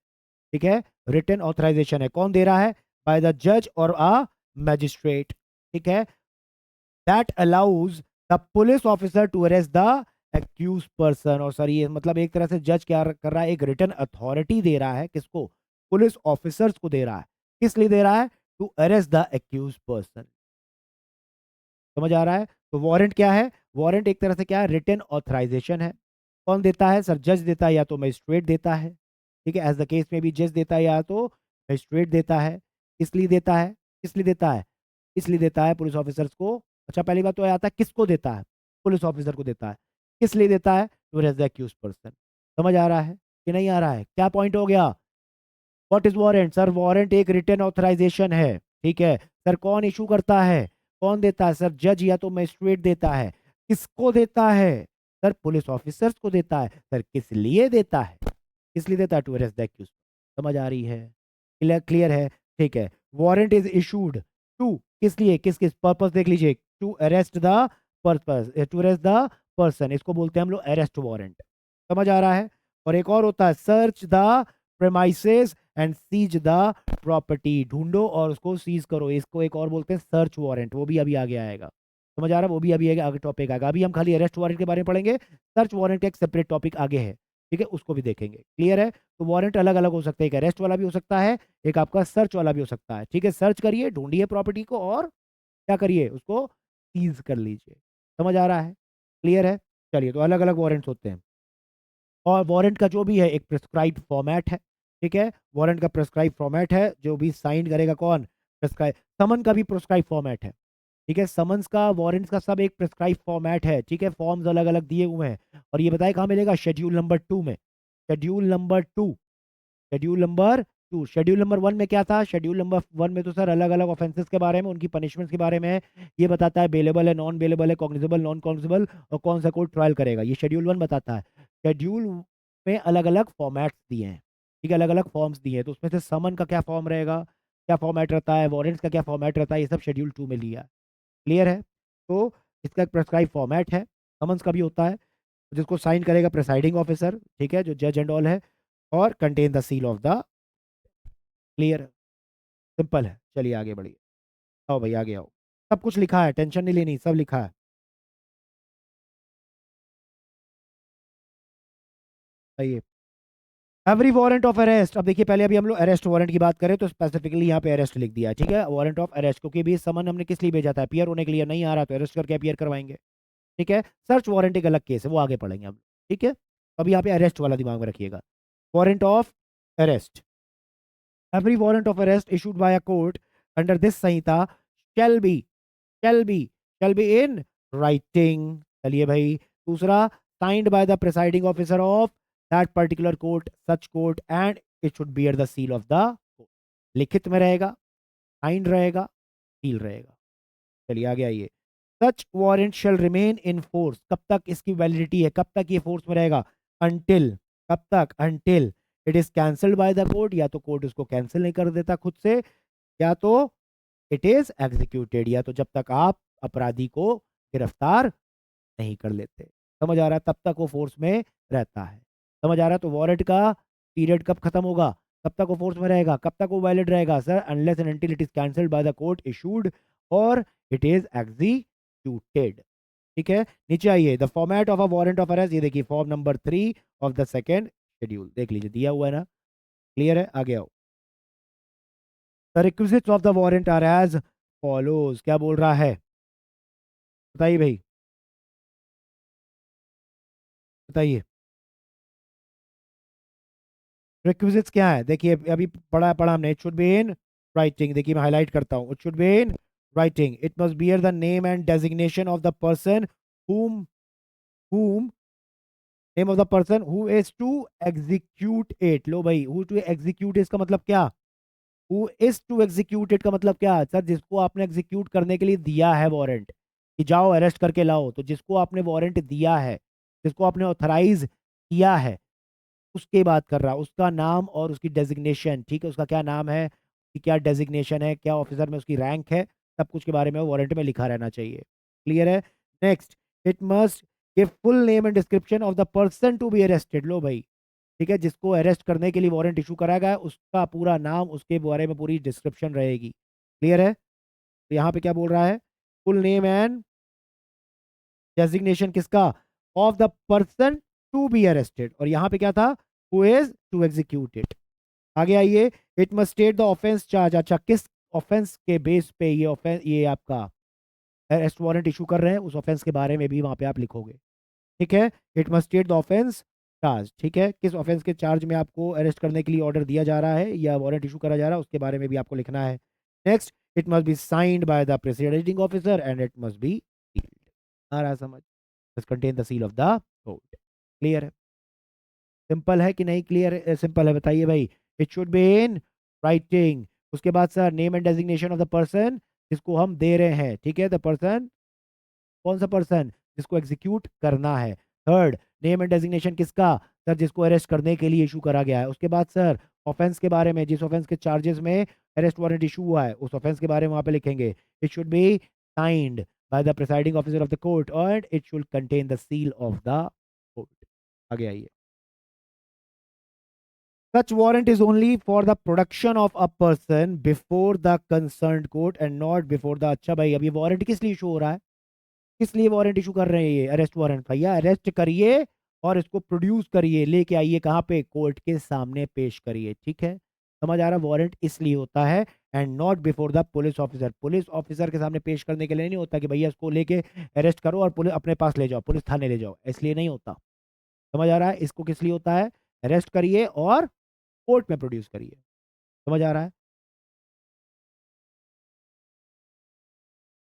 ठीक है, रिटन ऑथराइजेशन है, कौन दे रहा है, बाय द जज और अ मैजिस्ट्रेट, ठीक है, that allows the police officer to arrest the accuse person, और सर ये मतलब एक तरह से जज क्या कर रहा है, एक रिटन अथॉरिटी दे रहा है, किसको, पुलिस ऑफिसर्स को दे रहा है, किस लिए दे रहा है, to arrest the accuse person, समझ आ रहा है। तो वारंट क्या है, वारंट एक तरह से क्या है, रिटन ऑथराइजेशन है, कौन देता है सर, जज देता है या तो मजिस्ट्रेट देता है, ठीक है, एज द केस में भी जज देता है या तो मजिस्ट्रेट देता है, इसलिए देता है, इसलिए देता है, इसलिए देता है पुलिस ऑफिसर्स को, अच्छा पहली बात तो आता है किसको देता है, पुलिस ऑफिसर को देता है, किस लिए देता है, to arrest the accuse person, समझ आ रहा है कि नहीं आ रहा है, क्या पॉइंट हो गया, what is warrant, sir warrant एक रिटन ऑथराइजेशन है, ठीक है, सर कौन इशू करता है, कौन देता है सर, जज या तो मजिस्ट्रेट देता है, किसको देता है सर, पुलिस ऑफिसर्स को देता है, सर किस लिए देता है, किस लिए देता है, टू अरेस्ट द एक्यूज, समझ आ रही है, क्लियर, क्लियर है, ठीक है, वारंट इज इशूड टू, किस लिए, किस किस पर्पस देख लीजिए, to arrest the purpose, to arrest the person, इसको बोलते हैं हम लोग अरेस्ट वारंट। समझ आ रहा है? और एक और होता है search the premises and seize the property, ढूंढो और उसको सीज करो, इसको एक और बोलते हैं सर्च वारंट, वो भी अभी आगे आएगा। समझ आ रहा है? वो भी अभी आगे टॉपिक आएगा, अभी हम खाली अरेस्ट वारंट के बारे में पढ़ेंगे, सर्च वारंट का एक सेपरेट टॉपिक आगे है, ठीक है, उसको भी देखेंगे। क्लियर है? तो वारंट अलग अलग हो सकते हैं, एक अरेस्ट वाला भी हो सकता है, एक आपका सर्च वाला भी हो सकता है, ठीक है। सर्च करिए, ढूंढिए प्रॉपर्टी को और क्या करिए, उसको सीज कर लीजिए। समझ आ रहा है? क्लियर है? चलिए, तो अलग अलग वारंट्स होते हैं, और वारंट का जो भी है एक प्रिस्क्राइब्ड फॉर्मेट है, ठीक है। वारंट का प्रिस्क्राइब फॉर्मेट है, जो भी साइन करेगा कौन, प्रिस्क्राइब। समन का भी प्रिस्क्राइब फॉर्मेट है, ठीक है। समन्स का, वारंट्स का सब एक प्रिस्क्राइब फॉर्मेट है, ठीक है। फॉर्म्स अलग अलग दिए हुए हैं, और ये बताए कहाँ मिलेगा, शेड्यूल नंबर 2 में। Schedule number 2, schedule number 2। Schedule number 1 में क्या था, शेड्यूल नंबर 1 में तो सर अलग अलग ऑफेंसेस के बारे में, उनकी पनिशमेंट्स के बारे में है, ये बताता है बेलेबल है, नॉन बेलेबल है, कॉग्निजेबल, नॉन कॉग्निजेबल, और कौन सा कोर्ट ट्रायल करेगा, ये शेड्यूल 1 बताता है। शेड्यूल में अलग अलग फॉर्मेट्स दिए हैं, ठीक है, अलग अलग फॉर्म्स दिए हैं, तो उसमें से समन का क्या फॉर्म रहेगा, क्या फॉर्मेट रहता है, वारंट्स का क्या फॉर्मेट रहता है, ये सब शेड्यूल 2 में लिया है। क्लियर है? तो इसका एक प्रेस्क्राइब फॉर्मेट है, समन्स का भी होता है, जिसको साइन करेगा प्रेसाइडिंग ऑफिसर, ठीक है, जो जज एंड ऑल है, और contain the seal of the. Clear? Simple है, चलिए आगे बढ़िए। आओ भाई आगे आओ, सब कुछ लिखा है, टेंशन नहीं लेनी, सब लिखा है। आइए, एवरी वारंट ऑफ अरेस्ट, अब देखिए पहले अभी हम लोग अरेस्ट वारंट की बात करें तो स्पेसिफिकली यहाँ पे अरेस्ट लिख दिया है, ठीक है, वारंट ऑफ अरेस्ट, क्योंकि भी समन हमने किस लिए भेजा था, अपियर होने के लिए, नहीं आ रहा तो अरेस्ट करके अपियर करवाएंगे, ठीक है। सर्च वारंट एक अलग केस है, वो आगे पढ़ेंगे हम, ठीक है। अभी यहाँ पे अरेस्ट वाला दिमाग में रखिएगा, warrant of arrest. Every warrant of arrest issued by a court under this Sanhita shall be shall be shall be in writing। चलिए भाई, दूसरा, signed by the presiding officer of that particular court, such court, and it should bear the seal of the court। लिखित में रहेगा, साइंड रहेगा, सील रहेगा। चलिए आगे आइए, such warrant shall remain in force, कब तक इसकी वैलिडिटी है, कब तक ये फोर्स में रहेगा, अंटिल, कब तक, until it is cancelled by the court, या तो कोर्ट उसको कैंसिल नहीं कर देता खुद से, या तो इट इज एग्जीक्यूटेड, या तो जब तक आप अपराधी को गिरफ्तार नहीं कर लेते। समझ आ रहा है? तब तक वो फोर्स में रहता है। समझ आ रहा है? तो वारंट का पीरियड कब खत्म होगा, कब तक वो फोर्स में रहेगा, कब तक वो वैलिड रहेगा sir, unless and until it is cancelled by the court issued और इट इज एग्जीक्यूटेड। ठीक है, नीचे आइए, the format of a warrant of arrest, ये देखिए form number 3 of the second schedule, देख लीजिए दिया हुआ है ना। क्लियर है? आगे आओ, the requisites of the warrant are as follows, क्या बोल रहा है, बताइए भाई, बताइए। रिक्विजिट्स क्या है, देखिए अभी पढ़ा पढ़ा हमने, it should be in writing, देखिए मैं हाईलाइट करता हूँ, it should be in writing, it must bear the name and designation of the person whom whom name of the person who is to execute it. लो भाई, हु टू एग्जीक्यूट इसका मतलब क्या, who is to execute it का मतलब क्या सर, जिसको आपने एग्जीक्यूट करने के लिए दिया है वारंट, कि जाओ अरेस्ट करके लाओ, तो जिसको आपने वारंट दिया है, जिसको आपने ऑथराइज किया है, उसके बात कर रहा, उसका नाम और उसकी डेजिग्नेशन, ठीक है, उसका क्या नाम है, कि क्या डेजिग्नेशन है, क्या ऑफिसर में उसकी रैंक है, सब कुछ के बारे में वारंट में लिखा रहना चाहिए। क्लियर है? Next, it must give full name and description of the person to be arrested. लो भाई, ठीक है, जिसको अरेस्ट करने के लिए वारंट इशू कराया गया है उसका पूरा नाम, उसके बारे में पूरी डिस्क्रिप्शन रहेगी। क्लियर है? तो यहाँ पे क्या बोल रहा है, फुल नेम एंड डेजिग्नेशन किसका, of the person to be arrested, और यहाँ पे क्या था, who is to execute it. आगे आइए, it must state the offence charge, अच्छा किस ऑफेंस के बेस पे ये ऑफेंस, ये आपका अरेस्ट वारंट इशू कर रहे हैं, उस ऑफेंस के बारे में भी वहां पे आप लिखोगे। ठीक है, it must state the offence charge, ठीक है, किस ऑफेंस के चार्ज में आपको अरेस्ट करने के लिए ऑर्डर दिया जा रहा है या वारंट इशू करा जा रहा है, उसके बारे में भी आपको लिखना है। Next, it must be signed by the presiding officer and it must be sealed. आ रहा समझ, contain the seal of the court. Clear है? सिंपल है कि नहीं, क्लियर सिंपल है, बताइए भाई। It should be in writing, उसके बाद sir name and designation of the person जिसको हम दे रहे हैं, ठीक है, द पर्सन, कौन सा पर्सन, जिसको एग्जीक्यूट करना है। थर्ड, नेम एंड डेजिग्नेशन किसका, सर जिसको अरेस्ट करने के लिए इशू करा गया है। उसके बाद सर ऑफेंस के बारे में, जिस ऑफेंस के चार्जेस में अरेस्ट वारंट इशू हुआ है उस ऑफेंस के बारे में वहां पे लिखेंगे। It should be signed by the presiding officer of the court and it should contain the seal of the court. आगे आइए. Such warrant is only for the production of a person before the concerned court and not before the. अच्छा भाई, अब ये वारंट किस लिए इशू हो रहा है? किस लिए वारंट इशू कर रहे हैं? ये अरेस्ट वारंट भैया, अरेस्ट करिए और इसको प्रोड्यूस करिए, लेके आइए कहाँ पे? कोर्ट के सामने पेश करिए. ठीक है, समझ आ रहा? वारंट इसलिए होता है and not before the police officer. Police officer के सामने पेश करने के लिए नहीं होता कि भैया इसको लेके अरेस्ट करो और पुलिस अपने पास ले जाओ, पुलिस थाने ले जाओ, इसलिए नहीं होता. समझ आ रहा है? इसको किस लिए होता है? अरेस्ट करिए और कोर्ट में प्रोड्यूस करिए. समझ आ रहा है?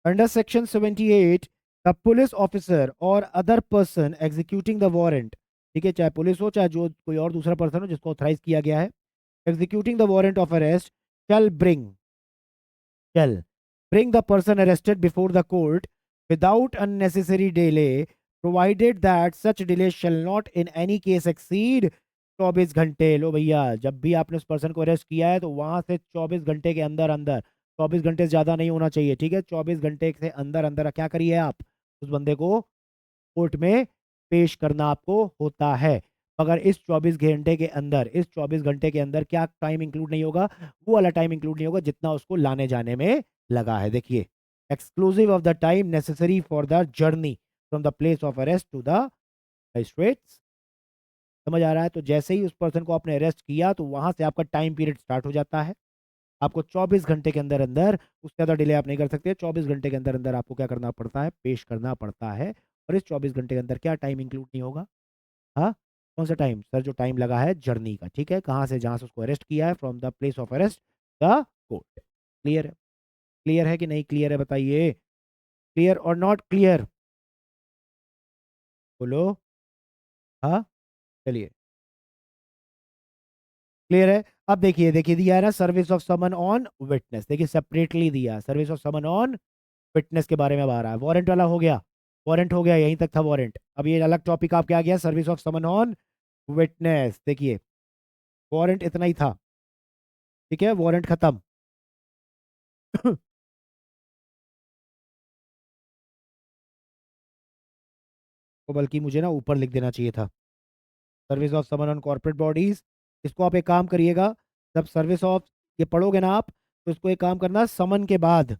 Under section 78 the police officer और other person executing the warrant. ठीक है, चाहे पुलिस हो चाहे जो कोई और दूसरा पर्सन हो जिसको ऑथराइज किया गया है, executing the warrant of arrest shall bring the person arrested before the court without unnecessary delay, provided that such delay shall not in any case exceed 24 घंटे. लो भैया, जब भी आपने उस पर्सन को अरेस्ट किया है तो वहां से 24 घंटे के अंदर अंदर, 24 घंटे से ज्यादा नहीं होना चाहिए. ठीक है, 24 घंटे से अंदर अंदर क्या करिए आप? उस बंदे को कोर्ट में पेश करना आपको होता है. अगर इस 24 घंटे के अंदर, इस 24 घंटे के अंदर क्या टाइम इंक्लूड नहीं होगा? वो वाला टाइम इंक्लूड नहीं होगा जितना उसको लाने जाने में लगा है. देखिए, exclusive of the time necessary for the journey from the place of arrest to the magistrates. समझ आ रहा है? तो जैसे ही उस पर्सन को आपने अरेस्ट किया तो वहां से आपका टाइम पीरियड स्टार्ट हो जाता है. आपको 24 घंटे के अंदर अंदर, उससे ज़्यादा डिले आप नहीं कर सकते. 24 घंटे के अंदर अंदर आपको क्या करना पड़ता है? पेश करना पड़ता है. और इस 24 घंटे के अंदर क्या टाइम इंक्लूड नहीं होगा? हाँ, कौन सा टाइम सर? जो टाइम लगा है जर्नी का. ठीक है, कहाँ से? जहाँ से उसको अरेस्ट किया है, from the place of arrest the court. Clear है? क्लियर है कि नहीं क्लियर है? बताइए, क्लियर और नॉट क्लियर? बोलो. हाँ, चलिए, क्लियर है. अब देखिए, देखिए दिया है ना, service of summon on witness. देखिए सेपरेटली दिया, service of summon on witness के बारे में अब आ रहा है. वारंट वाला हो गया, वारंट हो गया, यहीं तक था वारंट. अब ये अलग टॉपिक आपके आ गया, service of summon on witness. देखिए, वारंट इतना ही था. ठीक है, वारंट खत्म. तो बल्कि मुझे ना ऊपर लिख देना चाहिए था, service of summon on corporate bodies. इसको आप एक काम करिएगा, जब सर्विस ऑफ ये पढ़ोगे ना आप, तो इसको एक काम करना, समन के बाद,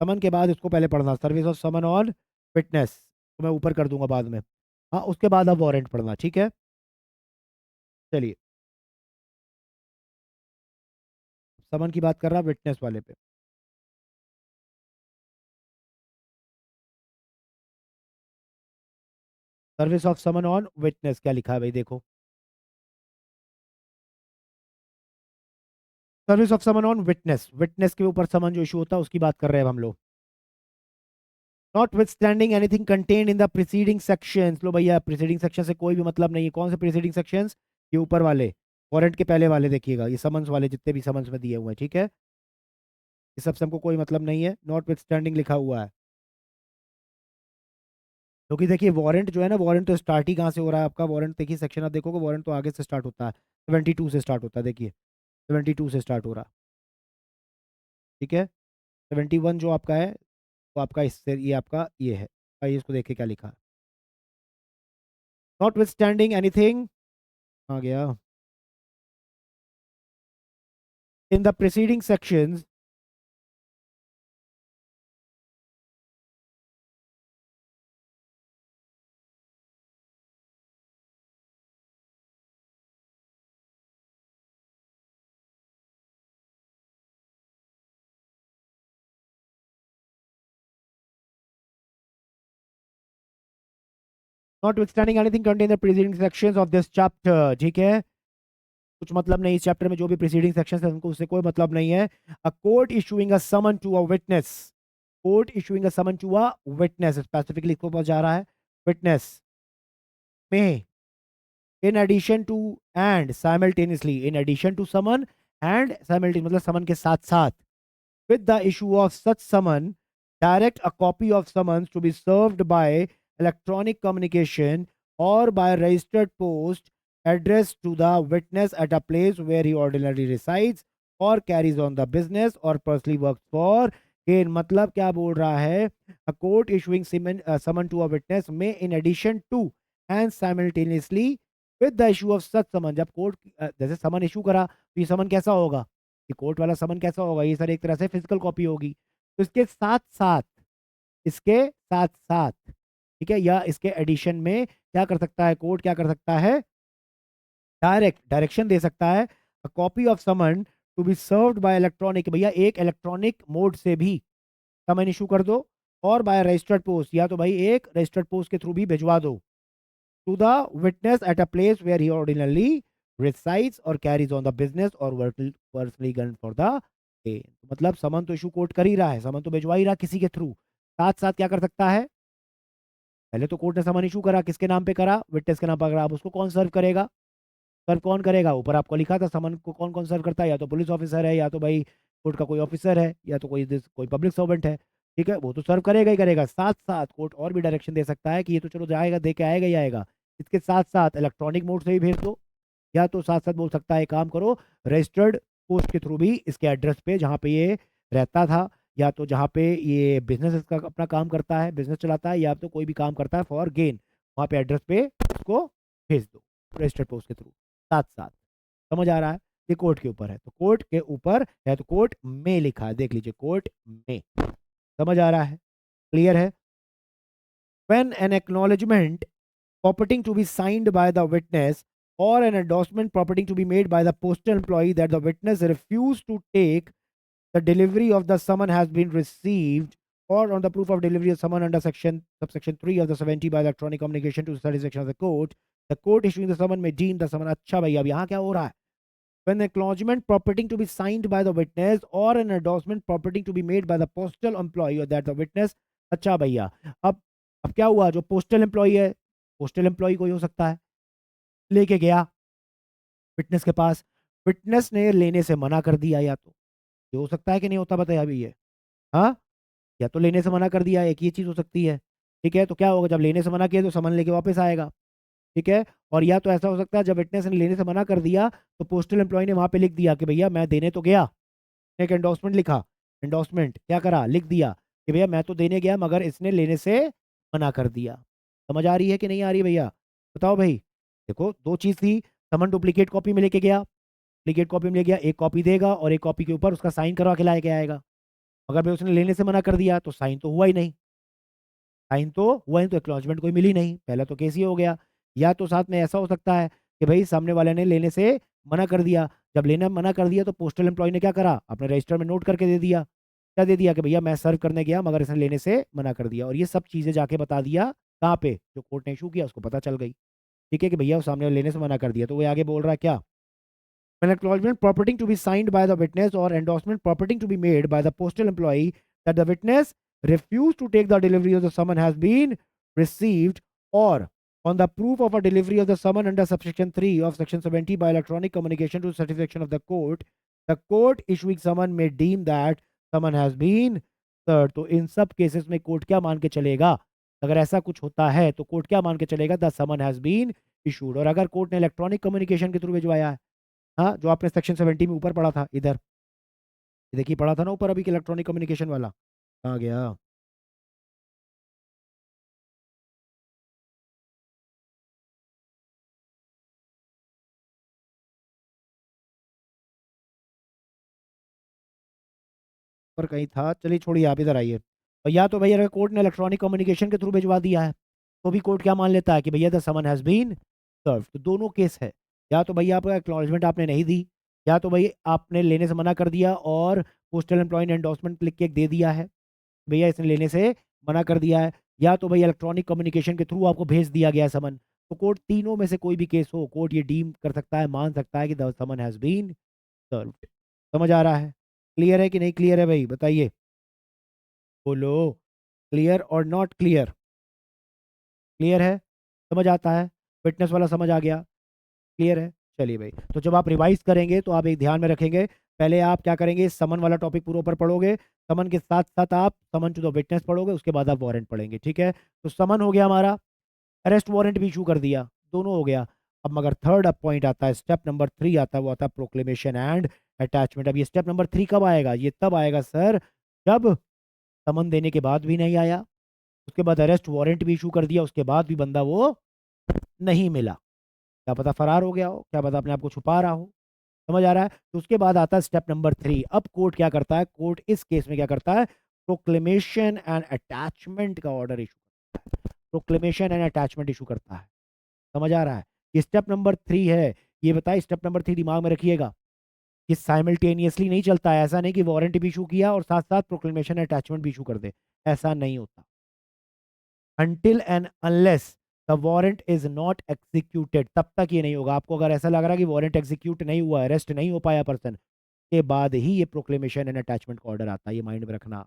समन के बाद इसको पहले पढ़ना, service of summon on fitness. तो मैं ऊपर कर दूंगा बाद में. हाँ, उसके बाद आप वारंट पढ़ना. ठीक है, चलिए. समन की बात कर रहा, विटनेस वाले पे. Service of summon on witness क्या लिखा है भाई? देखो, service of summon on witness, witness के ऊपर समन जो इशू होता है उसकी बात कर रहे हैं हम लोग. Notwithstanding anything contained in the preceding section. लो भैया, प्रीसीडिंग सेक्शन से कोई भी मतलब नहीं है. कौन से प्रीसीडिंग सेक्शंस? ये ऊपर वाले, वारंट के पहले वाले. देखिएगा, ये समन्स वाले जितने भी समन्स में दिए हुए हैं. ठीक है, इस सबसे हमको कोई मतलब नहीं है. नॉट विथ स्टैंडिंग लिखा हुआ है, क्योंकि देखिए वारंट जो है ना, वारंट तो स्टार्ट ही कहाँ से हो रहा है आपका? वारंट देखिए, सेक्शन आप देखोगे, वारंट तो आगे से स्टार्ट होता है, 72 से स्टार्ट होता है. देखिए, 72 से स्टार्ट हो रहा. ठीक है, 71 जो आपका है, तो आपका इससे ये आपका ये है. आइए इसको देखिए क्या लिखा है. नॉट विथ स्टैंडिंग एनीथिंग आ गया इन the preceding sections. Not with standing anything contain the preceding sections of this chapter. ठीक है, कुछ मतलब नहीं. इस चैप्टर में जो भी प्रीसीडिंग सेक्शन है उनको उससे कोई मतलब नहीं है. A court issuing a summon to a witness, court issuing a summon to a witness, specifically इसको पास जा रहा है. विटनेस में, in addition to and simultaneously, in addition to summon and simultaneous मतलब समन के साथ साथ, with the issue of such summon, direct a copy of summons to be served by electronic communication or by registered post addressed to the witness at a place where he ordinarily resides or carries on the business or personally works for gain मतलब क्या बोल रहा है, a court issuing summon to a witness में in addition to and simultaneously with the issue of such summon. जब कोर्ट जैसे समन इशू करा तो ये समन कैसा होगा, ये कोर्ट वाला समन कैसा होगा, ये सर एक तरह से फिजिकल कॉपी होगी। तो इसके साथ साथ, इसके साथ साथ, ठीक है, या इसके एडिशन में क्या कर सकता है कोर्ट, क्या कर सकता है, डायरेक्शन दे सकता है, a copy of summon to be served by electronic, भैया एक इलेक्ट्रॉनिक मोड से भी समन इशू कर दो, और बाय रजिस्टर्ड पोस्ट, या तो भाई एक रजिस्टर्ड पोस्ट के थ्रू भी भिजवा दो, to the witness at a place where he ordinarily resides or carries on the business or personally gun for the day। मतलब समन तो इशू कोर्ट कर ही रहा है, समन तो भिजवा ही रहा है किसी के थ्रू, साथ साथ क्या कर सकता है, पहले तो कोर्ट ने समन इशू करा, किसके नाम पे करा, विटनेस के नाम पर करा, अब उसको कौन सर्व करेगा, सर्व कौन करेगा, ऊपर आपको लिखा था समन को कौन कौन सर्व करता है, या तो पुलिस ऑफिसर है, या तो भाई कोर्ट का कोई ऑफिसर है, या तो कोई पब्लिक सर्वेंट है, ठीक है, वो तो सर्व करेगा ही करेगा। साथ साथ कोर्ट और भी डायरेक्शन दे सकता है कि ये तो चलो जाएगा, दे के आएगा ही आएगा, इसके साथ साथ इलेक्ट्रॉनिक मोड से ही भेज दो, या तो साथ साथ बोल सकता है काम करो, रजिस्टर्ड पोस्ट के थ्रू भी इसके एड्रेस पे जहाँ पे ये रहता था, या तो जहाँ पे ये बिजनेस इसका अपना काम करता है, बिजनेस चलाता है, या तो कोई भी काम करता है फॉर गेन, वहाँ पे एड्रेस पे उसको भेज दो रजिस्टर्ड पोस्ट के थ्रू, साथ साथ। समझ आ रहा है, ये कोर्ट के ऊपर है, तो कोर्ट के ऊपर है तो कोर्ट में लिखा है, देख लीजिए कोर्ट में। समझ आ रहा है, क्लियर है। When an acknowledgement purporting to be signed by the witness or an endorsement purporting to be made by the postal employee that the witness refused to take the delivery of the summon has been received, or on the proof of delivery of summon under subsection 3 of the 70 by electronic communication to the satisfaction of the court issuing the summon may deem the summon। अच्छा भैया, अब यहाँ क्या हो रहा है, when acknowledgement purporting to be signed by the witness or an endorsement purporting to be made by the postal employee or that the witness। अच्छा भैया, अब क्या हुआ, जो पोस्टल एम्प्लॉई है, पोस्टल एम्प्लॉई कोई हो सकता है, लेके गया विटनेस के पास, विटनेस ने लेने से मना कर दिया, या तो ये हो सकता है कि नहीं होता, बताया अभी ये, हाँ, या तो लेने से मना कर दिया, एक ये चीज हो सकती है, ठीक है, तो क्या होगा, जब लेने से मना किया तो समन लेके वापस आएगा, ठीक है, और या तो ऐसा हो सकता है जब विटनेस ने लेने से मना कर दिया तो पोस्टल एम्प्लॉय ने वहां पे लिख दिया कि भैया मैं देने तो गया, एक एंडोर्समेंट लिखा, एंडोर्समेंट क्या करा, लिख दिया कि भैया मैं तो देने गया मगर इसने लेने से मना कर दिया। समझ आ रही है कि नहीं आ रही भैया, बताओ भाई। देखो दो चीज थी, समन डुप्लीकेट कॉपी में लेके गया, डुप्लीकेट कॉपी में ले गया, एक कॉपी देगा और एक कॉपी के ऊपर उसका साइन करवा के लाके आएगा, अगर भाई उसने लेने से मना कर दिया तो साइन तो हुआ ही नहीं, साइन तो हुआ ही, तो एक्नॉलेजमेंट कोई मिली नहीं, पहला तो केस ही हो गया। या तो साथ में ऐसा हो सकता है कि भाई सामने वाले ने लेने से मना कर दिया, जब लेने मना कर दिया तो पोस्टल एम्प्लॉय ने क्या करा, अपने रजिस्टर में नोट करके दे दिया, क्या दे दिया कि भैया मैं सर्व करने गया मगर इसने लेने से मना कर दिया, और ये सब चीजें जाके बता दिया कहाँ पे, जो कोर्ट ने इशू किया उसको पता चल गई, ठीक है, कि भैया वो सामने वाले लेने से मना कर दिया, तो वो आगे बोल रहा है क्या, an acknowledgement purporting to be signed by the witness or endorsement purporting to be made by the postal employee that the witness refused to take the delivery of the summon has been received, or on the proof of a delivery of the summon under subsection 3 of section 70 by electronic communication to satisfaction of the court issuing summon may deem that summon has been served। तो इन सब केसेस में कोर्ट क्या मान के चलेगा, अगर ऐसा कुछ होता है तो कोर्ट क्या मान के चलेगा, the summon has been issued. और अगर कोर्ट ने इलेक्ट्रॉनिक कम्युनिकेशन के थ्रू भिजवाया है, हाँ, जो आपने सेक्शन 70 में ऊपर पढ़ा था, इधर ये देखिए पढ़ा था ना ऊपर अभी इलेक्ट्रॉनिक कम्युनिकेशन वाला, आ गया, पर कहीं था, चलिए छोड़िए आप इधर आइए। और या तो भैया अगर कोर्ट ने इलेक्ट्रॉनिक कम्युनिकेशन के थ्रू भिजवा दिया है तो भी कोर्ट क्या मान लेता है कि भैया द समन हैज बीन सर्व। तो दोनों केस है, या तो भैया आपका एक्नॉलेजमेंट आपने नहीं दी, या तो भाई आपने लेने से मना कर दिया और पोस्टल एम्प्लॉय ने एंडोर्समेंट लिख के दे दिया है, भैया इसने लेने से मना कर दिया है, या तो भाई इलेक्ट्रॉनिक कम्युनिकेशन के थ्रू आपको भेज दिया गया है समन। तो कोर्ट तीनों में से कोई भी केस हो, कोर्ट ये डीम कर सकता है, मान सकता है कि the summon has been served. समझ आ रहा है, क्लियर है कि नहीं क्लियर है भाई, बताइए, बोलो, क्लियर और नॉट क्लियर, क्लियर है, समझ आता है, फिटनेस वाला समझ आ गया, क्लियर है। चलिए भाई, तो जब आप रिवाइज करेंगे तो आप एक ध्यान में रखेंगे, पहले आप क्या करेंगे, समन वाला टॉपिक पूरा ऊपर पढ़ोगे, समन के साथ साथ आप समन टू द विटनेस पढ़ोगे, उसके बाद आप वारंट पढ़ेंगे, ठीक है। तो समन हो गया हमारा, अरेस्ट वारंट भी इशू कर दिया, दोनों हो गया। अब मगर थर्ड अब पॉइंट आता है, स्टेप नंबर 3 आता है, वो आता है प्रोक्लेमेशन एंड अटैचमेंट। अब ये स्टेप नंबर 3 कब आएगा, ये तब आएगा सर जब समन देने के बाद भी नहीं आया, उसके बाद अरेस्ट वारंट भी इशू कर दिया, उसके बाद भी बंदा वो नहीं मिला। क्या पता फरार हो गया हो, क्या पता अपने आप को छुपा रहा हो। समझ आ रहा है? तो उसके बाद आता है स्टेप नंबर 3। अब कोर्ट क्या करता है? कोर्ट इस केस में क्या करता है? प्रोक्लेमेशन एंड अटैचमेंट का order issue, proclamation and attachment issue करता है। समझ आ रहा है? ये स्टेप नंबर 3 है। ये बताए, स्टेप नंबर 3 दिमाग में रखिएगा, ये साइमल्टेनियसली नहीं चलता है। ऐसा नहीं कि वारंट भी इशू किया और साथ साथ प्रोक्लेमेशन अटैचमेंट भी इशू कर दे, ऐसा नहीं होता। Until and unless the warrant is not executed, तब तक ये नहीं होगा। आपको अगर ऐसा लग रहा है कि वारंट एग्जीक्यूट नहीं हुआ, अरेस्ट नहीं हो पाया पर्सन, के बाद ही ये प्रोक्लेमेशन एंड अटैचमेंट का ऑर्डर आता है। ये माइंड में रखना।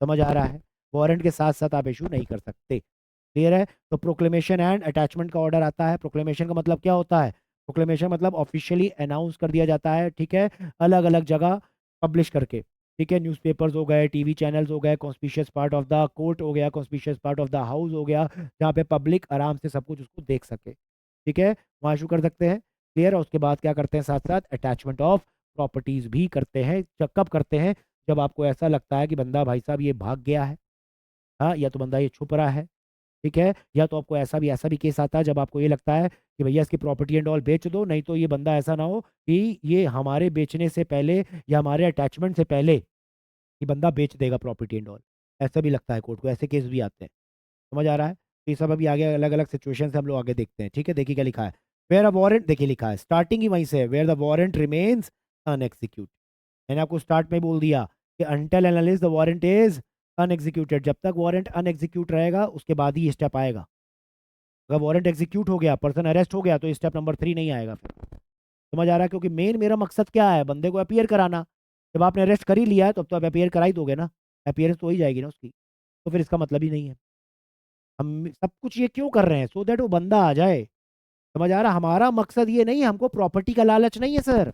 समझ आ रहा है? वारंट के साथ साथ आप इशू नहीं कर सकते। क्लियर है? तो प्रोक्लेमेशन एंड अटैचमेंट का ऑर्डर आता है। प्रोक्लेमेशन का मतलब क्या होता है? प्रोक्लेमेशन मतलब ऑफिशियली अनाउंस कर दिया जाता है, ठीक है, अलग अलग जगह पब्लिश करके, ठीक है, न्यूज़पेपर्स हो गए, टीवी चैनल्स हो गए, conspicuous part of the court हो गया, conspicuous part of the house हो गया, जहाँ पे पब्लिक आराम से सब कुछ उसको देख सके, ठीक है, वहाँ इशू कर सकते हैं। क्लियर है? उसके बाद क्या करते हैं? साथ साथ अटैचमेंट ऑफ प्रॉपर्टीज भी करते हैं। कब करते हैं? जब आपको ऐसा लगता है कि बंदा भाई साहब ये भाग गया है, हाँ, या तो बंदा ये छुप रहा है, ठीक है, या तो आपको ऐसा भी केस आता है जब आपको ये लगता है कि भैया इसकी प्रॉपर्टी एंड ऑल बेच दो, नहीं तो ये बंदा ऐसा ना हो कि ये हमारे बेचने से पहले या हमारे अटैचमेंट से पहले ये बंदा बेच देगा प्रॉपर्टी एंड ऑल। ऐसा भी लगता है कोर्ट को, ऐसे केस भी आते हैं। समझ आ रहा है? तो ये सब अभी आगे अलग अलग सिचुएशन से हम लोग आगे देखते हैं, ठीक है। देखिए क्या लिखा है, वेयर अ वारंट, देखिए लिखा है स्टार्टिंग ही वहीं से है, where the warrant remains unexecute. मैंने आपको स्टार्ट में बोल दिया कि until and unless the warrant is unexecuted, जब तक वारंट अनएक्सिक्यूट रहेगा उसके बाद ही ये स्टेप आएगा। अगर वारंट एग्जीक्यूट हो गया, पर्सन अरेस्ट हो गया, तो स्टेप नंबर 3 नहीं आएगा फिर। समझ आ रहा है? क्योंकि मेन मेरा मकसद क्या है? बंदे को अपीयर कराना। जब आपने अरेस्ट कर ही लिया है तो अब तो आप अपीयर करा ही दोगे ना, अपीयरेंस तो हो ही जाएगी ना उसकी, तो फिर इसका मतलब ही नहीं है। हम सब कुछ ये क्यों कर रहे हैं? सो दैट वो बंदा आ जाए। समझ आ रहा? हमारा मकसद ये नहीं है, हमको प्रॉपर्टी का लालच नहीं है सर।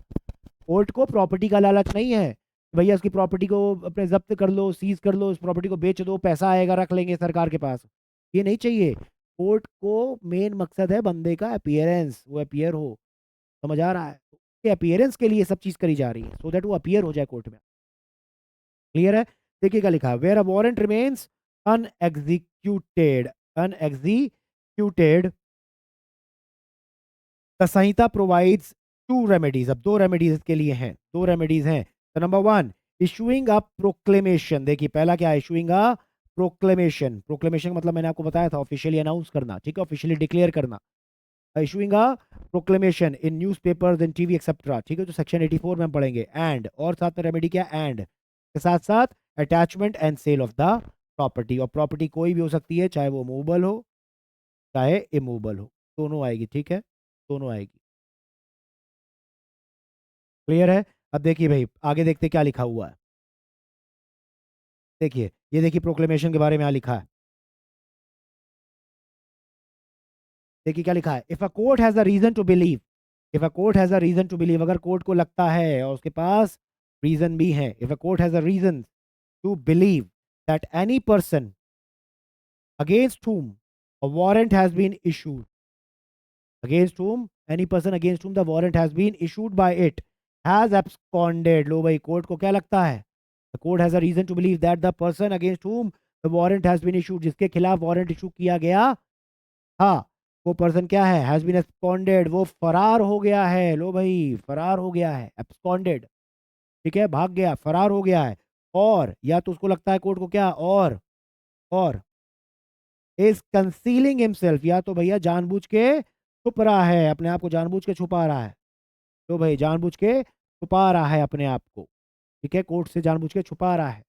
कोर्ट को प्रॉपर्टी का लालच नहीं है भैया उसकी प्रॉपर्टी को अपने जब्त कर लो, सीज कर लो, उस प्रॉपर्टी को बेच दो, पैसा आएगा, रख लेंगे सरकार के पास, ये नहीं चाहिए। कोर्ट को मेन मकसद है बंदे का अपीयरेंस, वो अपीयर हो। समझ आ रहा है? अपीयरेंस के लिए सब चीज करी जा रही है, सो दैट वो अपीयर हो जाए कोर्ट में। क्लियर है? देखिए क्या लिखा है, where a warrant remains unexecuted, unexecuted, the Sanhita provides two remedies. अब दो रेमेडीज के लिए हैं, दो रेमेडीज हैं। तो नंबर 1, इशूइंग अ प्रोक्लेमेशन। देखिए पहला क्या है? इशूइंग अ प्रोक्लेमेशन। प्रोक्लेमेशन का मतलब मैंने आपको बताया था, ऑफिशियली अनाउंस करना, ठीक है, ऑफिशियली डिक्लेयर करना। Issuing a proclamation in newspapers and TV etcetera, ठीक है, तो सेक्शन 84 में हम पढ़ेंगे। एंड, और साथ में रेमेडी क्या? एंड के साथ साथ attachment and sale of the property. और प्रॉपर्टी कोई भी हो सकती है, चाहे वो मूवेबल हो चाहे इमूवेबल हो, दोनों आएगी, ठीक है, दोनों आएगी। क्लियर है? अब देखिए भाई आगे देखते क्या लिखा हुआ है। देखिए, ये देखिए प्रोक्लेमेशन के बारे में यहाँ लिखा है। देखिए क्या लिखा है, if a court has a reason to believe, if a court has a reason to believe, अगर कोर्ट को लगता है और उसके पास रीजन भी है, if a court has a reason to believe that any person against whom a warrant has been issued, against whom any person against whom the warrant has been issued by it has absconded। लो भाई, कोर्ट को क्या लगता है? The court has a reason to believe that the person against whom the warrant has been issued, जिसके खिलाफ वारंट इशू किया गया, हाँ, वो पर्सन क्या है? हैज बीन एब्सकॉन्डेड, वो फरार हो गया है। लो भाई, फरार हो गया है, एब्सकॉन्डेड, ठीक है, भाग गया, फरार हो गया है। और या तो उसको लगता है कोर्ट को क्या, और इज कंसीलिंग हिमसेल्फ, या तो भैया जानबूझ के छुप रहा है, अपने आप को जानबूझ के छुपा रहा है। तो भाई जानबूझ के छुपा रहा है अपने आप को, ठीक है, कोर्ट से जानबूझ के छुपा रहा है।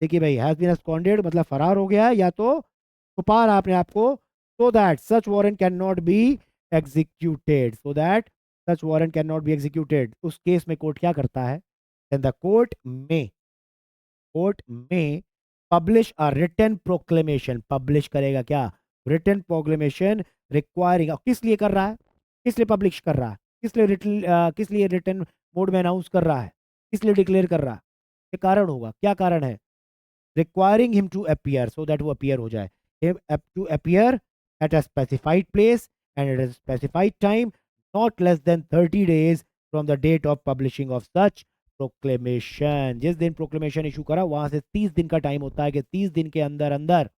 देखिए भाई, हैज बीन एब्सकॉन्डेड मतलब फरार हो गया है, या तो छुपा रहा है अपने आप को, so that such warrant can not be executed, so that such warrant can not be executed. उस केस में कोर्ट क्या करता है? Then the court may publish a written proclamation, publish करेगा क्या? Written proclamation requiring. किस लिए कर रहा है? किस लिए पब्लिश कर रहा है? किस लिए रिटन मोड में अनाउंस कर रहा है? किस लिए डिक्लेयर कर रहा है? ये कारण होगा, क्या कारण है? Requiring him to appear, so that वो अपीयर हो जाए, to appear at a specified place and at a specified time, not less than 30 days from the date of publishing of such proclamation, जिस दिन प्रोक्लेमेशन इशू करा वहां से 30 दिन का टाइम होता है कि 30 दिन के अंदर अंदर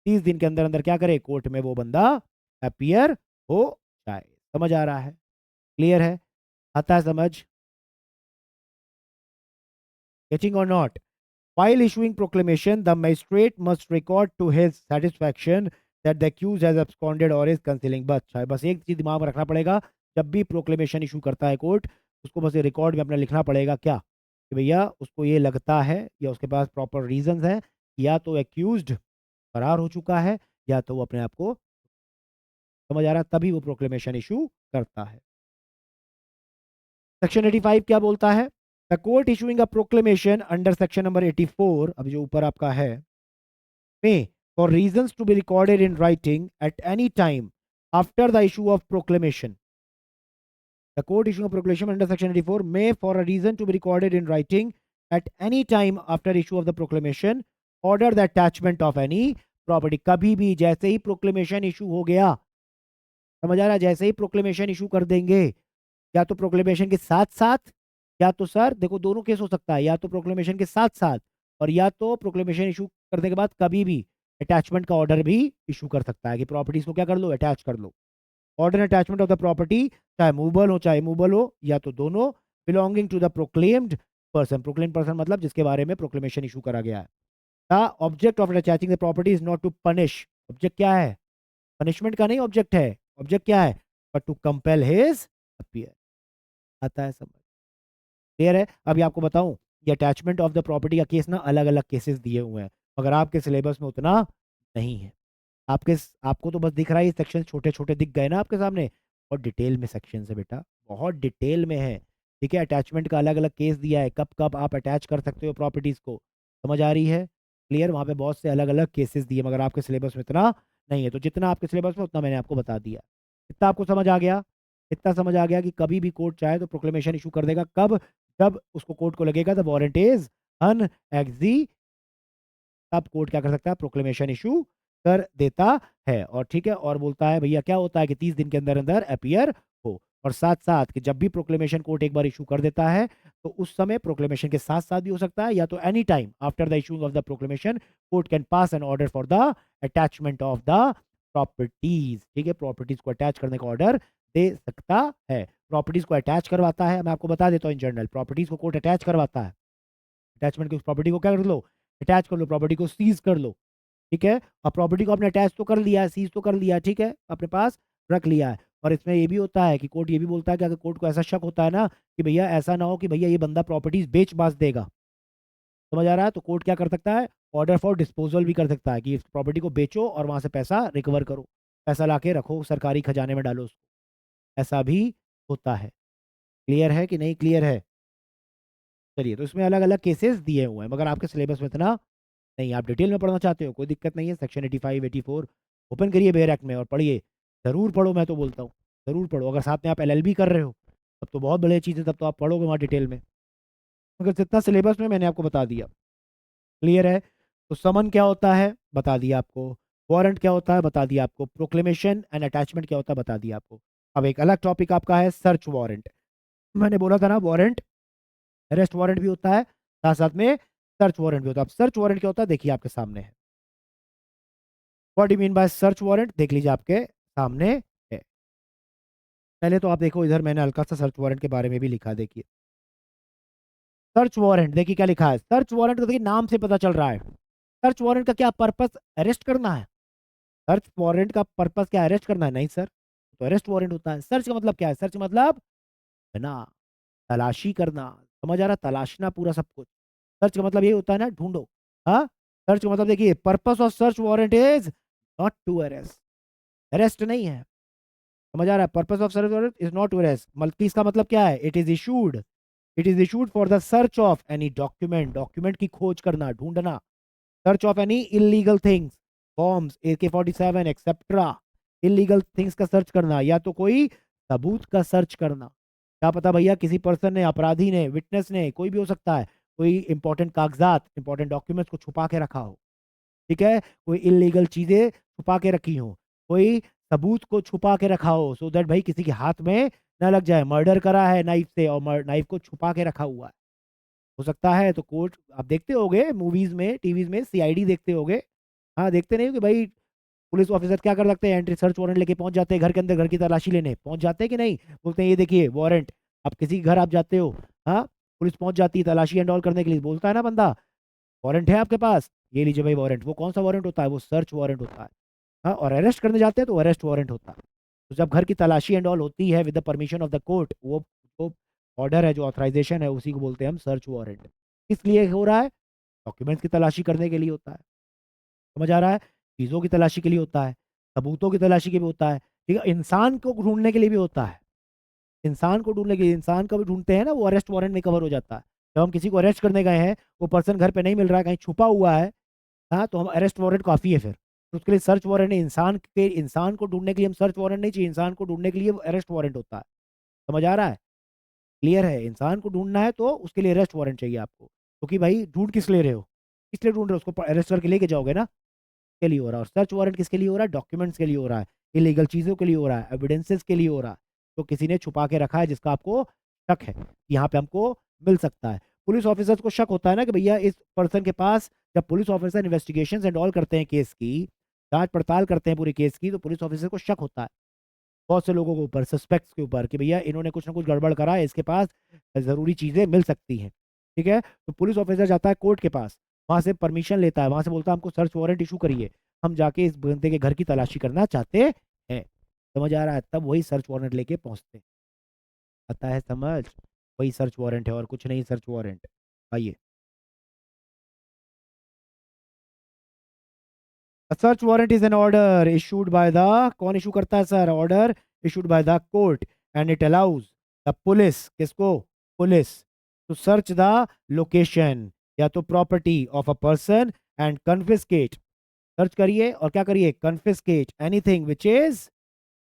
30 दिन के अंदर अंदर क्या करे, कोर्ट में वो बंदा अपीयर हो जाए। समझ आ रहा है? क्लियर है? आता है समझ? गेटिंग और not? While issuing proclamation, the magistrate must record to his satisfaction that the accused has absconded or is concealing. बस एक चीज दिमाग में रखना पड़ेगा, जब भी प्रोक्लेमेशन इशू करता है कोर्ट, उसको बस रिकॉर्ड में अपना लिखना पड़ेगा क्या, कि भैया उसको ये लगता है या उसके पास प्रॉपर रीजंस हैं, या तो एक्यूज्ड फरार हो चुका है या तो वो अपने आप को, समझ आ रहा है, तभी वो प्रोक्लेमेशन इशू करता है। सेक्शन 85 क्या बोलता है? The court issuing a proclamation under section number 84, अब जो ऊपर आपका है, may, for reasons to be recorded in writing at any time after the issue of proclamation. The court issuing a proclamation under section 84 may, for a reason to be recorded in writing at any time after issue of the proclamation, order the attachment of any property. कभी भी जैसे ही प्रोक्लेमेशन इशू हो गया, समझ आ रहा है, जैसे ही प्रोक्लेमेशन इशू कर देंगे, या तो प्रोक्लेमेशन के साथ साथ, या तो सर देखो दोनों केस हो सकता है, या तो प्रोक्लेमेशन के साथ साथ और या तो प्रोक्लेमेशन इशू करने के बाद कभी भी अटैचमेंट का ऑर्डर भी इशू कर सकता है कि प्रॉपर्टीज को क्या कर लो, अटैच कर लो। Order attachment of the property, चाहे मूवेबल हो चाहे इमूवेबल हो, या तो दोनों, belonging to the proclaimed person, proclaimed person मतलब जिसके बारे में प्रोक्लेमेशन इशू करा गया है। The object of attaching the property is not to punish, object क्या है, पनिशमेंट का नहीं ऑब्जेक्ट है, ऑब्जेक्ट क्या है, but to compel his appear. आता है समझ? क्लियर है? अभी आपको बताऊं, ये अटैचमेंट ऑफ द प्रॉपर्टी का केस ना अलग अलग केसेस दिए हुए हैं, मगर आपके सिलेबस में उतना नहीं है। आपके आपको तो बस दिख रहा है, ये सेक्शन छोटे छोटे दिख गए ना आपके सामने, और डिटेल में सेक्शन है बेटा, बहुत डिटेल में है। ठीक है, अटैचमेंट का अलग अलग केस दिया है, कब कब आप अटैच कर सकते हो प्रॉपर्टीज को, समझ आ रही है? क्लियर? वहाँ पे बहुत से अलग अलग केसेस दिए, मगर आपके सिलेबस में इतना नहीं है, तो जितना आपके सिलेबस में उतना मैंने आपको बता दिया। इतना आपको समझ आ गया? इतना समझ आ गया कि कभी भी कोर्ट चाहे तो प्रोक्लेमेशन इशू कर देगा, कब? जब उसको कोर्ट को लगेगा द वारंट इज अनएग्जी, तब कोर्ट क्या कर सकता है, प्रोक्लेमेशन इशू कर देता है। और ठीक है, और बोलता है भैया क्या होता है कि 30 दिन के अंदर अंदर अपीयर हो, और साथ साथ कि जब भी प्रोक्लेमेशन कोर्ट एक बार इशू कर देता है तो उस समय प्रोक्लेमेशन के साथ साथ भी हो सकता है, या तो any time after the issuing of the proclamation court can pass an order for the attachment of the properties. ठीक है, प्रॉपर्टीज को अटैच करने का ऑर्डर दे सकता है। प्रॉपर्टीज को अटैच करवाता है, मैं आपको बता देता हूँ इन जनरल, प्रॉपर्टीज को कोर्ट अटैच करवाता है। अटैचमेंट की प्रॉपर्टी को क्या कर लो, अटैच कर लो, प्रॉपर्टी को सीज कर लो। ठीक है, और प्रॉपर्टी को आपने अटैच तो कर लिया है, सीज तो कर लिया, ठीक है, अपने पास रख लिया है। और इसमें ये भी होता है कि कोर्ट ये भी बोलता है कि अगर कोर्ट को ऐसा शक होता है ना कि भैया ऐसा ना हो कि भैया ये बंदा प्रॉपर्टीज बेच बाच देगा, समझ आ रहा है, तो कोर्ट क्या कर सकता है, ऑर्डर फॉर डिस्पोजल भी कर सकता है कि इस प्रॉपर्टी को बेचो और वहां से पैसा रिकवर करो, पैसा लाके रखो सरकारी खजाने में डालो उसको, ऐसा भी होता है। क्लियर है कि नहीं क्लियर है? चलिए, तो इसमें अलग अलग केसेस दिए हुए हैं, मगर आपके सिलेबस में इतना नहीं। आप डिटेल में पढ़ना चाहते हो, कोई दिक्कत नहीं है, सेक्शन 85 84 ओपन करिए बेयर एक्ट में और पढ़िए, ज़रूर पढ़ो, मैं तो बोलता हूँ ज़रूर पढ़ो। अगर साथ में आप एलएलबी कर रहे हो तब तो बहुत बढ़िया चीज़ है, तब तो आप पढ़ोगे वहाँ डिटेल में, मगर जितना सिलेबस में मैंने आपको बता दिया। क्लियर है? तो समन क्या होता है बता दिया आपको, वारंट क्या होता है बता दिया आपको, प्रोक्लेमेशन एंड अटैचमेंट क्या होता है बता दिया आपको। अब एक अलग टॉपिक आपका है सर्च वारंट। मैंने बोला था ना, वारंट अरेस्ट वारंट भी होता है, साथ साथ में सर्च वारंट भी होता है। अब सर्च वारंट क्या होता है देखिए आपके सामने है, what do mean by search warrant, देख लीजिए आपके सामने है। पहले तो आप देखो इधर, मैंने हल्का सा सर्च वारंट के बारे में भी लिखा, देखिए सर्च वारंट, देखिए क्या लिखा है, सर्च वारंट तो देखिए नाम से पता चल रहा है। सर्च वारंट का क्या पर्पस, अरेस्ट करना है। सर्च वारंट का पर्पस क्या, अरेस्ट करना है? नहीं सर, तो अरेस्ट वारंट होता है। सर्च का मतलब क्या है, सर्च मतलब ना तलाशी करना, समझ आ रहा, तलाशना पूरा सब कुछ। सर्च का मतलब ये होता है ना, ढूंढो। हाँ, सर्च का मतलब देखिए, purpose of search warrant is not to arrest, arrest नहीं है, समझ आ रहा है, purpose of search warrant is not to arrest. मतलब इसका मतलब क्या है, it is issued for the search of any document, document की खोज करना, ढूंढना, search of any illegal things, forms AK-47 etcetera, illegal things का सर्च करना, या तो कोई सबूत का सर्च करना। क्या पता भैया किसी पर्सन ने, अपराधी ने, विटनेस ने, कोई भी हो सकता है, कोई इंपॉर्टेंट कागजात, इंपॉर्टेंट डॉक्यूमेंट्स को छुपा के रखा हो, ठीक है, कोई इलीगल चीजें छुपा के रखी हो, कोई सबूत को छुपा के रखा हो, सो दैट भाई किसी के हाथ में ना लग जाए, मर्डर करा है नाइफ से और नाइफ को छुपा के रखा हुआ है, हो सकता है तो कोर्ट आप देखते होगे मूवीज में, टीवीज में, सीआईडी देखते होगे। हाँ, देखते नहीं हो कि भाई पुलिस ऑफिसर क्या कर सकते हैं, एंट्री सर्च वारंट लेके पहुंच जाते हैं घर के अंदर, घर की तलाशी लेने पहुंच जाते हैं कि नहीं, बोलते हैं ये देखिए वारंट। अब किसी के घर आप जाते हो, हाँ, पुलिस पहुंच जाती है तलाशी एंड ऑल करने के लिए, बोलता है ना बंदा, वारंट है आपके पास, ये लीजिए भाई वारंट। वो कौन सा वारंट होता है, वो सर्च वारंट होता है। हाँ, और अरेस्ट करने जाते हैं तो अरेस्ट वारंट होता है। तो जब घर की तलाशी एंड ऑल होती है with the permission of the court, वो ऑर्डर है, जो ऑथराइजेशन है, उसी को बोलते हैं हम सर्च वारंट। किस लिए हो रहा है, डॉक्यूमेंट्स की तलाशी करने के लिए होता है। समझ आ रहा है, चीजों की तलाशी के लिए होता है, सबूतों की तलाशी के लिए होता है, ठीक है, इंसान को ढूंढने के लिए भी होता है। इंसान को ढूंढने के लिए, इंसान को भी ढूंढते हैं ना, वो अरेस्ट वारंट में कवर हो जाता है। जब हम किसी को अरेस्ट करने गए हैं, वो पर्सन घर पे नहीं मिल रहा है, कहीं छुपा हुआ है, हाँ, तो हम अरेस्ट वारंट काफी है फिर। तो उसके लिए सर्च वारंट नहीं, इंसान को ढूंढने के लिए हम सर्च वारंट नहीं चाहिए, इंसान को ढूंढने के लिए अरेस्ट वारंट होता है। समझ आ रहा है, क्लियर है, इंसान को ढूंढना है तो उसके लिए अरेस्ट वारंट चाहिए आपको, क्योंकि भाई ढूंढ किस ले रहे हो, किस लिए ढूंढ रहे हो, उसको अरेस्ट करके लेके जाओगे ना, के लिए हो रहा है। और सर्च वारंट किसके लिए हो रहा है, डॉक्यूमेंट्स के लिए हो रहा है, इलीगल चीजों के लिए हो रहा है, एविडेंसेस के लिए हो रहा है, तो किसी ने छुपा के रखा है जिसका आपको शक है, यहाँ पे हमको मिल सकता है। पुलिस ऑफिसर्स को शक होता है ना कि भैया इस पर्सन के पास, जब police officer investigation and all करते हैं केस की, जांच पड़ताल करते हैं पूरी केस की, तो पुलिस ऑफिसर को शक होता है बहुत से लोगों के ऊपर, सस्पेक्ट्स के ऊपर, कि भैया इन्होंने कुछ ना कुछ गड़बड़ करा है, इसके पास जरूरी चीजें मिल सकती हैं। ठीक है, तो पुलिस ऑफिसर जाता है कोर्ट के पास, वहां से परमिशन लेता है, वहां से बोलता है हमको सर्च वारंट इशू करिए, हम जाके इस बंदे के घर की तलाशी करना चाहते हैं। समझ आ रहा है, तब वही सर्च वारंट लेके पहुंचते हैं। आता है समझ, वही सर्च वारंट है और कुछ नहीं सर्च वारंट। आइए, search warrant is an order issued by the, कौन इशू करता है sir, order issued by the court, and it allows the police, किसको, police, to search the location या तो property of a person and confiscate, search करिए और क्या करिए, confiscate anything which is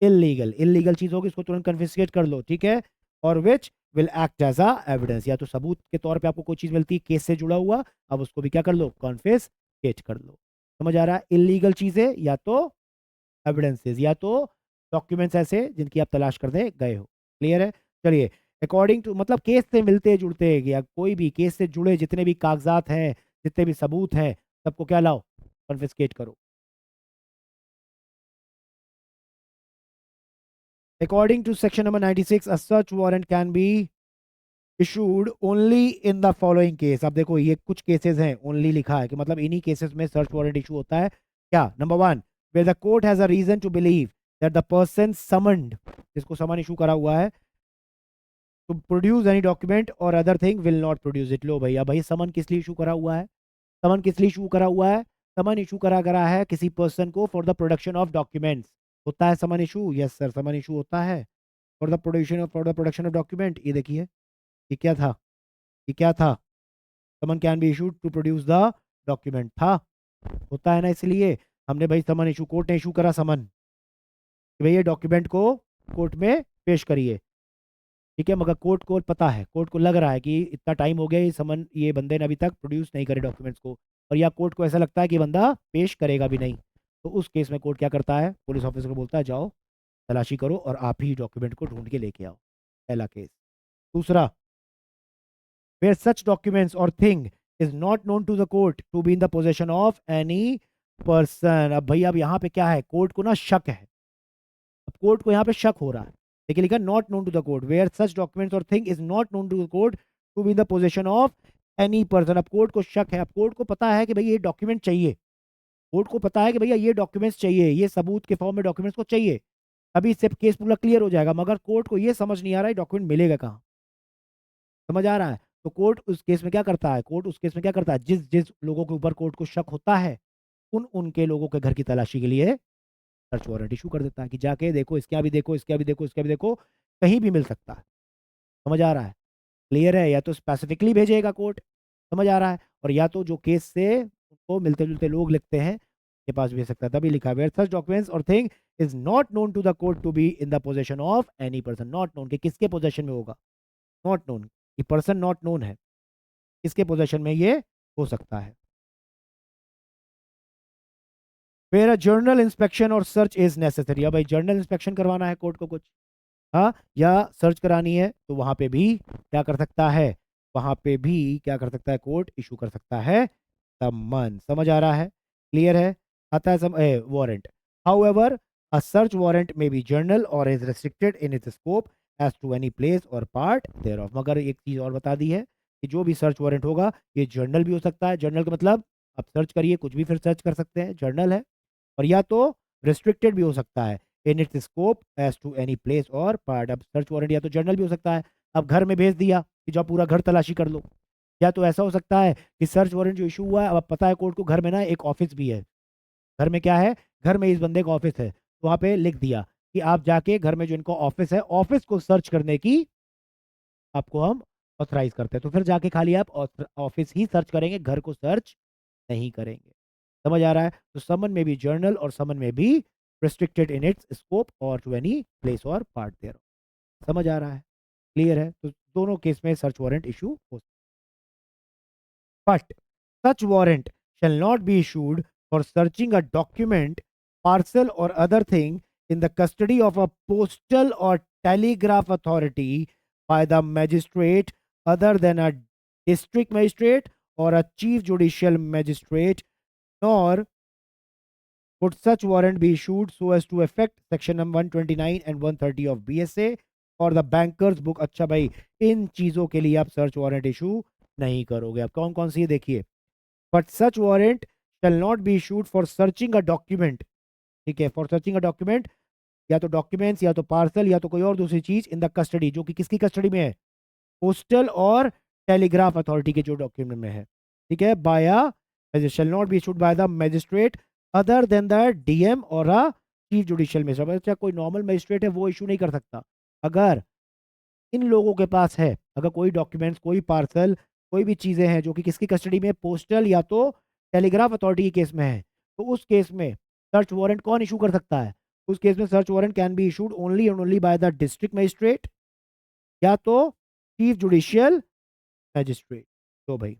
illegal, illegal चीज होगी उसको तुरंत कन्फिस्केट कर लो, ठीक है, और which will act as a evidence, या तो सबूत के तौर पे आपको कोई चीज मिलती है केस से जुड़ा हुआ, अब उसको भी क्या कर लो, कन्फिस्केट कर लो। समझ आ रहा है, इलीगल चीजें या तो एविडेंसेस या तो डॉक्यूमेंट्स ऐसे जिनकी आप तलाश करने गए हो। क्लियर है, चलिए, अकॉर्डिंग टू, मतलब केस से मिलते जुड़ते या कोई भी केस से जुड़े जितने भी कागजात हैं, जितने भी सबूत हैं, सबको क्या लाओ, कन्फिस्केट करो। According to section number 96, a search warrant can be issued only in the following case। अब देखो ये कुछ केसेस हैं, ओनली लिखा है कि मतलब इन्हीं केसेस में सर्च वारंट इशू होता है। क्या, number one, where the court has a reason to believe that the person summoned, जिसको समन इशू करा हुआ है, to produce any document or other thing will not produce it। लो भैया, भाई समन किस लिए इशू करा हुआ है, समन किस लिए इशू करा हुआ है, समन इशू करा करा है किसी पर्सन को for the production of documents, होता है summon issue, yes sir, summon issue होता है for the production of document. ये देखिए, ये क्या था, ये क्या था, summon can be issued to produce the document था, होता है ना, इसलिए हमने भाई समन इशू, कोर्ट ने इशू करा समन कि भाई ये डॉक्यूमेंट को कोर्ट में पेश करिए, ठीक है, मगर कोर्ट को पता है, कोर्ट को लग रहा है कि इतना टाइम हो गया, ये समन, ये बंदे ने अभी तक प्रोड्यूस नहीं करे डॉक्यूमेंट्स को, और या कोर्ट को ऐसा लगता है कि बंदा पेश करेगा भी नहीं, तो उस केस में कोर्ट क्या करता है, पुलिस ऑफिसर को बोलता है जाओ तलाशी करो और आप ही डॉक्यूमेंट को ढूंढ के लेके आओ। पहला केस। दूसरा, where such documents or thing is not known to the court to be in the possession of any person। अब भैया, अब यहाँ पे क्या है, कोर्ट को ना शक है, अब कोर्ट को यहाँ पे शक हो रहा है, देखिए लिखा not known to the court, where such documents और thing is not known to the court to be in the possession of any person. अब कोर्ट को शक है, अब कोर्ट को पता है कि भैया ये डॉक्यूमेंट चाहिए, कोर्ट को पता है कि भैया ये डॉक्यूमेंट्स चाहिए, ये सबूत के फॉर्म में डॉक्यूमेंट्स को चाहिए, अभी इससे केस पूरा क्लियर हो जाएगा, मगर कोर्ट को ये समझ नहीं आ रहा है डॉक्यूमेंट मिलेगा कहाँ। समझ आ रहा है, तो कोर्ट उस केस में क्या करता है, कोर्ट उस केस में क्या करता है, जिस जिस लोगों के ऊपर कोर्ट को शक होता है, उन उनके लोगों के घर की तलाशी के लिए सर्च वारंट इशू कर देता है कि जाके देखो, इसके यहाँ भी देखो, इसके यहाँ भी देखो, इसके यहाँ भी देखो, कहीं भी मिल सकता है। समझ आ रहा है, क्लियर है, या तो स्पेसिफिकली भेजेगा कोर्ट, समझ आ रहा है, और या तो जो केस से उनको मिलते जुलते लोग लिखते हैं के पास भेज सकता है, तभी लिखा है सच डॉक्यूमेंट्स और thing is not known to the court to be in the possession of any person. Not known के किसके पोजेशन में होगा, नॉट नोन, ये पर्सन नॉट नोन है, किसके पोजेशन में ये हो सकता है। वेयर अ जर्नल इंस्पेक्शन और सर्च इज नेसेसरी। अब भाई जर्नल इंस्पेक्शन करवाना है कोर्ट को कुछ, हाँ, या सर्च करानी है, तो वहां पे भी क्या कर सकता है, वहां पे भी क्या कर सकता है, कोर्ट इशू कर सकता है समन। समझ आ रहा है? क्लियर है? आता है warrant. However a search warrant may be general और is restricted in its scope as to any place और पार्ट देयर ऑफ। मगर एक चीज और बता दी है कि जो भी सर्च वारंट होगा ये जर्नल भी हो सकता है। जर्नल का मतलब आप सर्च करिए, कुछ भी फिर सर्च कर सकते हैं, जर्नल है। और या तो रिस्ट्रिक्टेड भी हो सकता है in its scope as to any place और पार्ट। अब सर्च वारंट या तो जर्नल भी हो सकता है, अब घर में भेज दिया कि जाओ पूरा घर तलाशी कर लो। या तो ऐसा हो सकता है कि सर्च वारंट जो इशू हुआ है, अब पता है कोर्ट को घर में ना एक ऑफिस भी है। घर में क्या है, घर में इस बंदे का ऑफिस है, तो वहां पे लिख दिया कि आप जाके घर में जो इनका ऑफिस है, ऑफिस को सर्च करने की आपको हम ऑथराइज करते हैं। तो फिर जाके खाली आप ऑफिस ही सर्च करेंगे, घर को सर्च नहीं करेंगे। समझ आ रहा है? तो समन में भी जर्नल और समन में भी रिस्ट्रिक्टेड इन इट्स स्कोप और टू एनी प्लेस और पार्ट देयर। समझ आ रहा है? क्लियर है? तो दोनों केस में सर्च वारंट इशू हो। But such warrant shall not be issued for searching a document, parcel, or other thing in the custody of a postal or telegraph authority by the magistrate other than a district magistrate or a chief judicial magistrate, nor would such warrant be issued so as to affect section number 129 and 130 of BSA और द बैंकर्स बुक। अच्छा भाई, इन चीजों के लिए आप सर्च वारंट इशू नहीं करोगे। अब कौन कौन सी है देखिए। But such warrant shell not be issued for searching a document. ठीक है, फॉर सर्चिंग अ डॉक्यूमेंट, या तो डॉक्यूमेंट्स या तो पार्सल या तो कोई और दूसरी चीज इन द कस्टडी, जो कि किसकी कस्टडी में है, पोस्टल और टेलीग्राफ अथॉरिटी के जो डॉक्यूमेंट में है। ठीक है, by shall not be issued by the magistrate other than the DM और अ चीफ जुडिशियल मजिस्ट्रेट। अच्छा, कोई नॉर्मल मजिस्ट्रेट है वो इशू नहीं कर सकता। अगर इन लोगों के पास है, अगर कोई डॉक्यूमेंट्स, कोई पार्सल, कोई भी चीजें हैं जो कि किसकी कस्टडी में, पोस्टल या तो टेलीग्राफ अथॉरिटी के केस में है, तो उस केस में सर्च वारंट कौन इशू कर सकता है? उस केस में search warrant can be issued only and only by the district magistrate या तो चीफ जुडिशियल मजिस्ट्रेट। तो भाई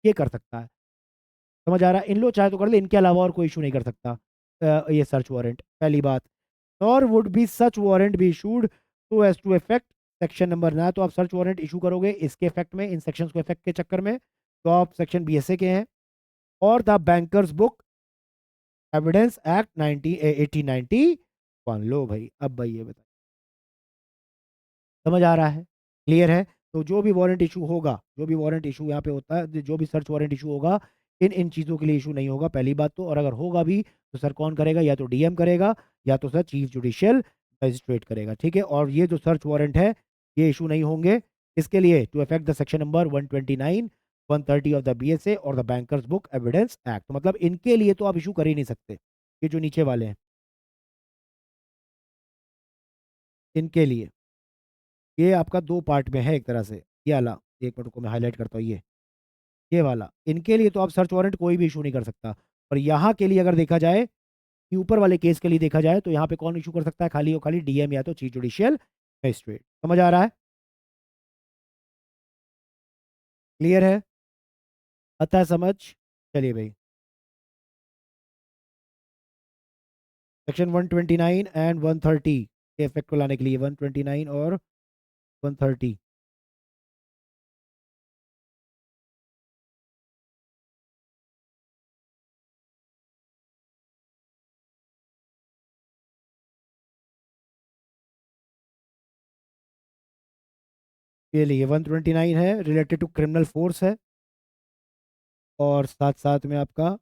ये कर सकता है। समझ आ रहा है? इन लोग चाहे तो कर ले, इनके अलावा और कोई इशू नहीं कर सकता ये सर्च वारंट, पहली बात। और would be such warrant be issued so as to effect section number, ना तो आप सर्च वारंट इशू करोगे इसके इफेक्ट में, इन सेक्शंस को इफेक्ट के चक्कर में, तो आप सेक्शन बीएसए के हैं, और the bankers book evidence act 1891। लो भाई, अब भाई ये बता, समझ आ रहा है? क्लियर है? तो जो भी वारंट इशू होगा, जो भी वारंट इशू यहाँ पे होता है, जो भी सर्च वारंट इशू होगा, इन इन चीज़ों के लिए इशू नहीं होगा, पहली बात तो। और अगर होगा भी तो सर कौन करेगा, या तो डीएम करेगा या तो सर चीफ जुडिशियल मजिस्ट्रेट करेगा। ठीक है, और ये जो सर्च वारंट है ये इशू नहीं होंगे इसके लिए to effect the section number 129 130 of the BSA और the bankers book evidence act. तो मतलब इनके लिए तो आप इशू कर ही नहीं सकते, ये जो नीचे वाले हैं इनके लिए। ये आपका दो पार्ट में है एक तरह से, ये वाला, एक मिनट को मैं हाईलाइट करता हूँ, ये वाला, इनके लिए तो आप सर्च वारंट कोई भी इशू नहीं कर सकता। और यहाँ के लिए अगर देखा जाए कि ऊपर वाले केस के लिए देखा जाए तो यहाँ पे कौन इशू कर सकता है, खाली और खाली डीएम या तो चीफ जुडिशियल मजिस्ट्रेट। समझ आ रहा है? क्लियर है? आता है समझ? चलिए भाई, सेक्शन 129 एंड 130 के इफेक्ट को लाने के लिए, 129 और 130। ये लिए 129 है रिलेटेड टू क्रिमिनल फोर्स है, और साथ साथ में आपका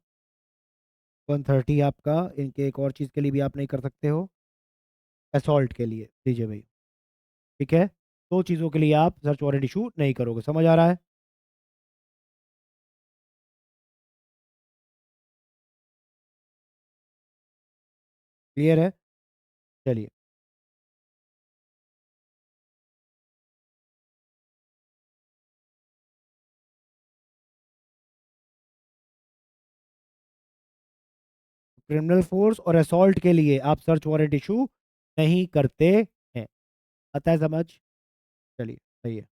130 आपका इनके एक और चीज़ के लिए भी आप नहीं कर सकते हो, असॉल्ट के लिए। दीजिए भाई। ठीक है, दो चीज़ों के लिए आप सर्च वारंट इशू नहीं करोगे। समझ आ रहा है? क्लियर है? चलिए, क्रिमिनल फोर्स और असॉल्ट के लिए आप सर्च वारंट इशू नहीं करते हैं। आता है समझ? चलिए, सही है।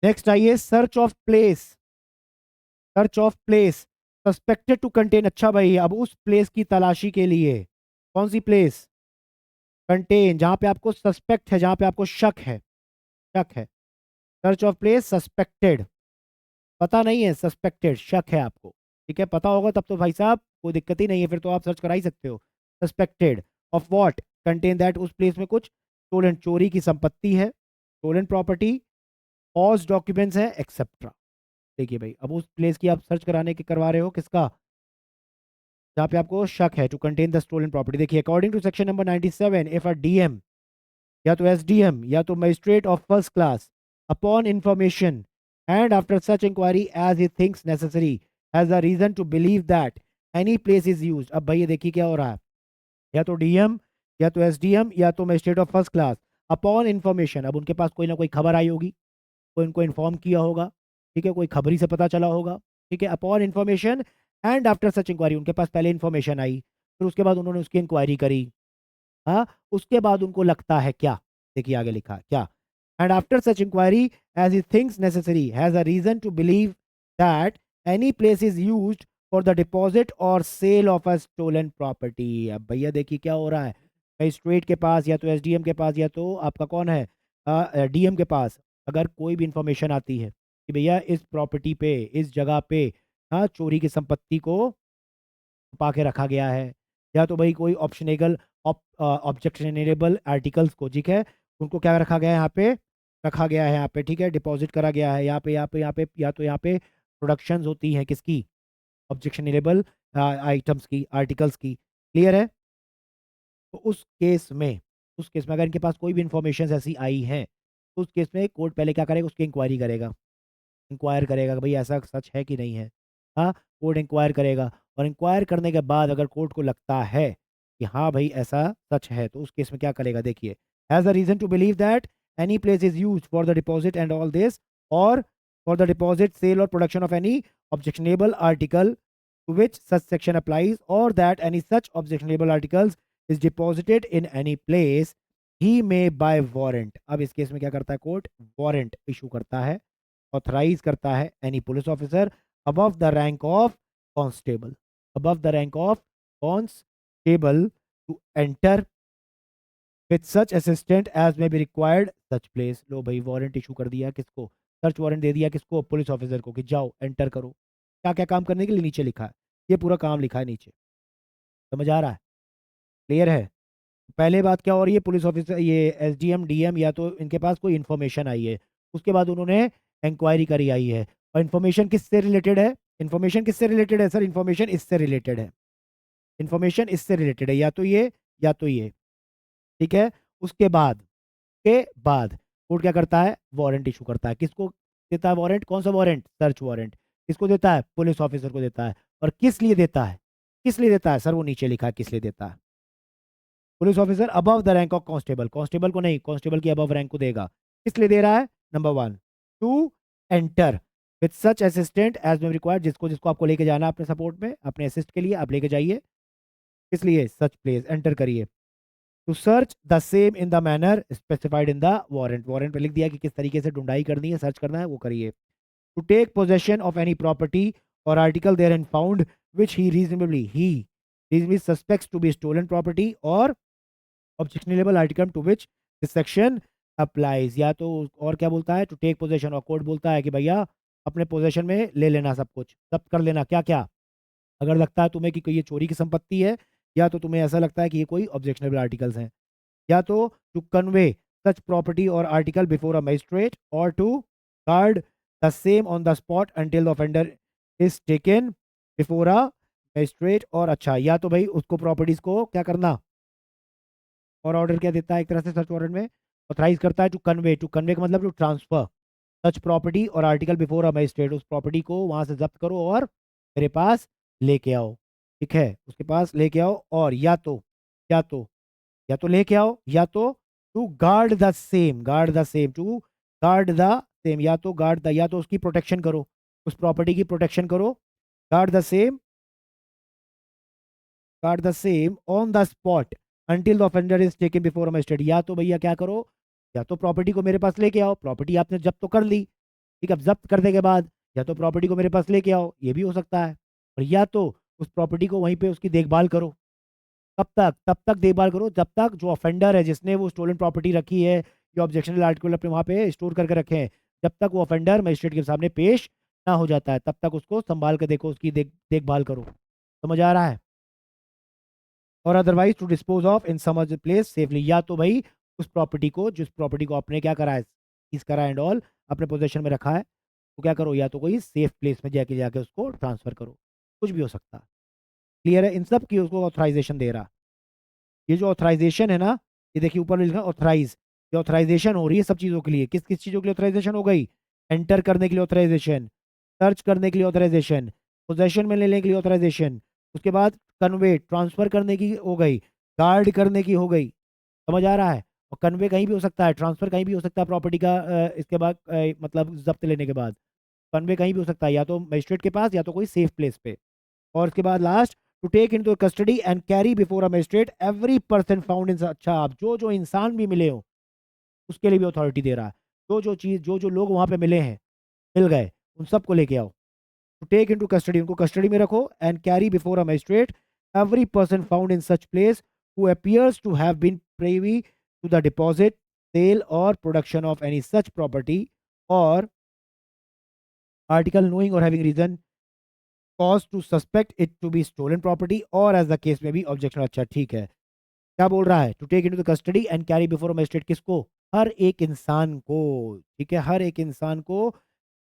नेक्स्ट आइए, search of place. Search of place suspected to contain. अच्छा भाई, अब उस प्लेस की तलाशी के लिए, कौन सी प्लेस? कंटेन, जहां पे आपको सस्पेक्ट है, जहां पे आपको शक है, शक है। सर्च ऑफ प्लेस सस्पेक्टेड, पता नहीं है, सस्पेक्टेड, शक है आपको। ठीक है, पता होगा तब तो भाई साहब कोई दिक्कत ही नहीं है, फिर तो आप सर्च करा ही सकते हो। Suspected of what, contain that, उस प्लेस में कुछ स्टोलन, चोरी की संपत्ति है, स्टोलन प्रॉपर्टी, पॉज डॉक्यूमेंट्स है, एक्सेट्रा। देखिए भाई, अब उस प्लेस की आप सर्च कराने के करवा रहे हो किसका, जहाँ पे आपको शक है, to contain the stolen property. देखिए, according to section number 97, if a DM या तो एसडीएम या तो magistrate of first class upon information and after such inquiry as he thinks necessary has a reason to believe that any place is used. अब भाई ये देखिए क्या हो रहा है, या तो डीएम या तो एसडीएम या तो magistrate of first class upon information, अब उनके पास कोई ना कोई खबर आई होगी, कोई उनको इन्फॉर्म किया होगा, ठीक है, कोई खबरी से पता चला होगा, ठीक है, upon information and after such inquiry, उनके पास पहले इंफॉर्मेशन आई, फिर उसके बाद उन्होंने उसकी इंक्वायरी करी, हाँ, उसके बाद उनको लगता है क्या, देखिए आगे लिखा है, क्या, and after such inquiry as he thinks necessary has a reason to believe that any place is used for the deposit और sale of a stolen property. अब भैया देखिए क्या हो रहा है, मजिस्ट्रेट के पास या तो एसडीएम के पास या तो आपका कौन है, डीएम के पास, अगर कोई भी इंफॉर्मेशन आती है कि भैया इस प्रॉपर्टी पे, इस जगह पे, हाँ, चोरी की संपत्ति को छुपा के रखा गया है, या तो भाई कोई ऑप्शनेबल ऑब्जेक्शनेबल आर्टिकल्स को, ठीक है, उनको क्या रखा गया है यहाँ पे, रखा गया है यहाँ पे, ठीक है, डिपॉजिट करा गया है यहाँ पे, यहाँ पे, यहाँ पे, या तो यहाँ पे प्रोडक्शंस होती हैं किसकी, ऑब्जेक्शनेबल आइटम्स की, आर्टिकल्स की, क्लियर है। तो उस केस में अगर इनके पास कोई भी इंफॉर्मेशन ऐसी आई हैं, तो उस केस में कोर्ट पहले क्या करेगा, उसकी इंक्वायरी करेगा, इंक्वायर करेगा कि भाई ऐसा सच है कि नहीं है, हाँ, कोर्ट इंक्वायर करेगा, और इंक्वायर करने के बाद अगर कोर्ट को लगता है कि हाँ भाई ऐसा सच है, तो उस केस में क्या करेगा, देखिए, has a reason to believe that any place is use for the deposit and all this, और फॉर द डिपॉजिट, सेल और production of any objectionable article to which such section applies, और that any such objectionable articles is deposited in any place, he may by warrant. अब इस केस में क्या करता है कोर्ट, वारंट इशू करता है, ऑथराइज करता है any police officer above the rank of constable, above the rank of constable to enter with such assistant as may be required such place। लो भाई, वारंट इशू कर दिया किसको, सर्च वारंट दे दिया किसको, पुलिस ऑफिसर को, कि जाओ एंटर करो, क्या क्या काम करने के लिए नीचे लिखा है, ये पूरा काम लिखा है नीचे, समझ आ रहा है, क्लियर है। पहले बात क्या हो रही है, पुलिस ऑफिसर, ये एसडीएम डीएम या तो इनके पास कोई इन्फॉर्मेशन आई है, उसके बाद उन्होंने इंक्वायरी करी आई है, और इन्फॉर्मेशन किससे रिलेटेड है, इन्फॉर्मेशन किससे रिलेटेड है सर, इन्फॉर्मेशन इससे रिलेटेड है, इन्फॉर्मेशन इससे रिलेटेड है, या तो ये या तो ये, ठीक है। उसके बाद, के बाद कोर्ट क्या करता है, वारंट इशू करता है, किसको देता है वारंट, कौन सा वारंट, सर्च वारंट, किसको देता है, पुलिस ऑफिसर को देता है, और किस लिए देता है, किस लिए देता है सर, वो नीचे लिखा है किस लिए देता है, police officer above the rank of constable, constable को नहीं, कांस्टेबल की अबव रैंक को देगा, किस लिए दे रहा है, number one, to enter with such assistant as may required, जिसको जिसको आपको लेके जाना है अपने सपोर्ट में, अपने असिस्ट के लिए आप लेके जाइए, इसलिए सच प्लेस एंटर करिए, to search the same in the manner specified in the warrant, warrant पे लिख दिया कि किस तरीके से ढूंढाई करनी है, सर्च करना है, वो करिए, to take possession of any property और article there and found which he reasonably suspects to be stolen property or objectionable article to which this section applies, या तो और क्या बोलता है, टू टेक पोजेशन, और कोर्ट बोलता है कि भैया अपने पोजेशन में ले लेना, सब कुछ सब कर लेना, क्या क्या, अगर लगता है तुम्हें कि कोई ये चोरी की संपत्ति है, या तो तुम्हें ऐसा लगता है कि ये कोई ऑब्जेक्शनेबल आर्टिकल्स हैं, या तो टू कन्वे सच प्रॉपर्टी और आर्टिकल बिफोर अ मजिस्ट्रेट और to guard the same on the spot until the offender is taken before a magistrate, और अच्छा, या तो भाई उसको प्रॉपर्टीज को क्या करना, और ऑर्डर क्या देता है एक तरह से सर्च वारंट में, ऑथराइज करता है टू कन्वे का मतलब टू ट्रांसफर सच प्रॉपर्टी और आर्टिकल बिफोर अ मजिस्ट्रेट, उस प्रॉपर्टी को वहां से जब्त करो और मेरे पास लेके आओ, ठीक है, उसके पास लेके आओ, और या तो या तो लेके आओ, या तो to guard the same, guard the same, to guard the same, या तो गार्ड द, या तो उसकी प्रोटेक्शन करो, उस प्रॉपर्टी की प्रोटेक्शन करो, guard the same, guard the same on the spot until the offender is taken before a magistrate, या तो भैया क्या करो, या तो प्रॉपर्टी को मेरे पास लेके आओ, प्रॉपर्टी आपने जब्त तो कर ली, ठीक है, अब जब्त करने के बाद या तो प्रॉपर्टी को मेरे पास लेके आओ, ये भी हो सकता है, और या तो उस प्रॉपर्टी को वहीं पे उसकी देखभाल करो, तब तक देखभाल करो जब तक जो ऑफेंडर है जिसने वो स्टोलन प्रॉपर्टी रखी है या ऑब्जेक्शनल आर्टिकल अपने वहां पे स्टोर करके रखे हैं, जब तक वो ऑफेंडर मजिस्ट्रेट के सामने पेश ना हो जाता है तब तक उसको संभाल के देखो, उसकी देखभाल करो। समझ आ रहा है? और otherwise to dispose of in some other place safely, या तो भाई उस प्रॉपर्टी को, जिस प्रॉपर्टी को आपने क्या करा है, सीज करा एंड ऑल, अपने पोजेशन में रखा है, तो क्या करो, या तो कोई सेफ प्लेस में जाके जाके उसको ट्रांसफर करो। कुछ भी हो सकता है। क्लियर है? इन सब की उसको ऑथराइजेशन दे रहा। ये जो ऑथराइजेशन है ना, ये देखिए ऊपर लिखा ऑथराइज, ये ऑथराइजेशन हो रही है सब चीज़ों के लिए। किस किस चीज़ों के लिए ऑथराइजेशन हो गई? एंटर करने के लिए ऑथराइजेशन, सर्च करने के लिए ऑथराइजेशन, पोजेशन में लेने के लिए ऑथराइजेशन, उसके बाद कन्वे ट्रांसफर करने की हो गई, गार्ड करने की हो गई। समझ आ रहा है? और कन्वे कहीं भी हो सकता है, ट्रांसफर कहीं भी हो सकता है प्रॉपर्टी का, इसके बाद मतलब जब्त लेने के बाद कन्वे कहीं भी हो सकता है, या तो मजिस्ट्रेट के पास या तो कोई सेफ प्लेस पे। और उसके बाद last, to take into custody and carry before a magistrate every person found in, अच्छा आप जो जो इंसान भी मिले हो उसके लिए भी अथॉरिटी दे रहा है। जो जो लोग वहां पे मिले हैं, मिल गए, उन सबको लेके आओ। टू टेक इनटू कस्टडी, उनको कस्टडी में रखो, and carry before a magistrate every person found in such place who appears to have been privy to the deposit, sale or production of any such property or article, knowing or having reason cause to suspect it to be stolen property or as the case may be objection। अच्छा ठीक है, क्या बोल रहा है? To take into the custody and carry before magistrate, किसको? हर एक इंसान को। ठीक है, हर एक इंसान को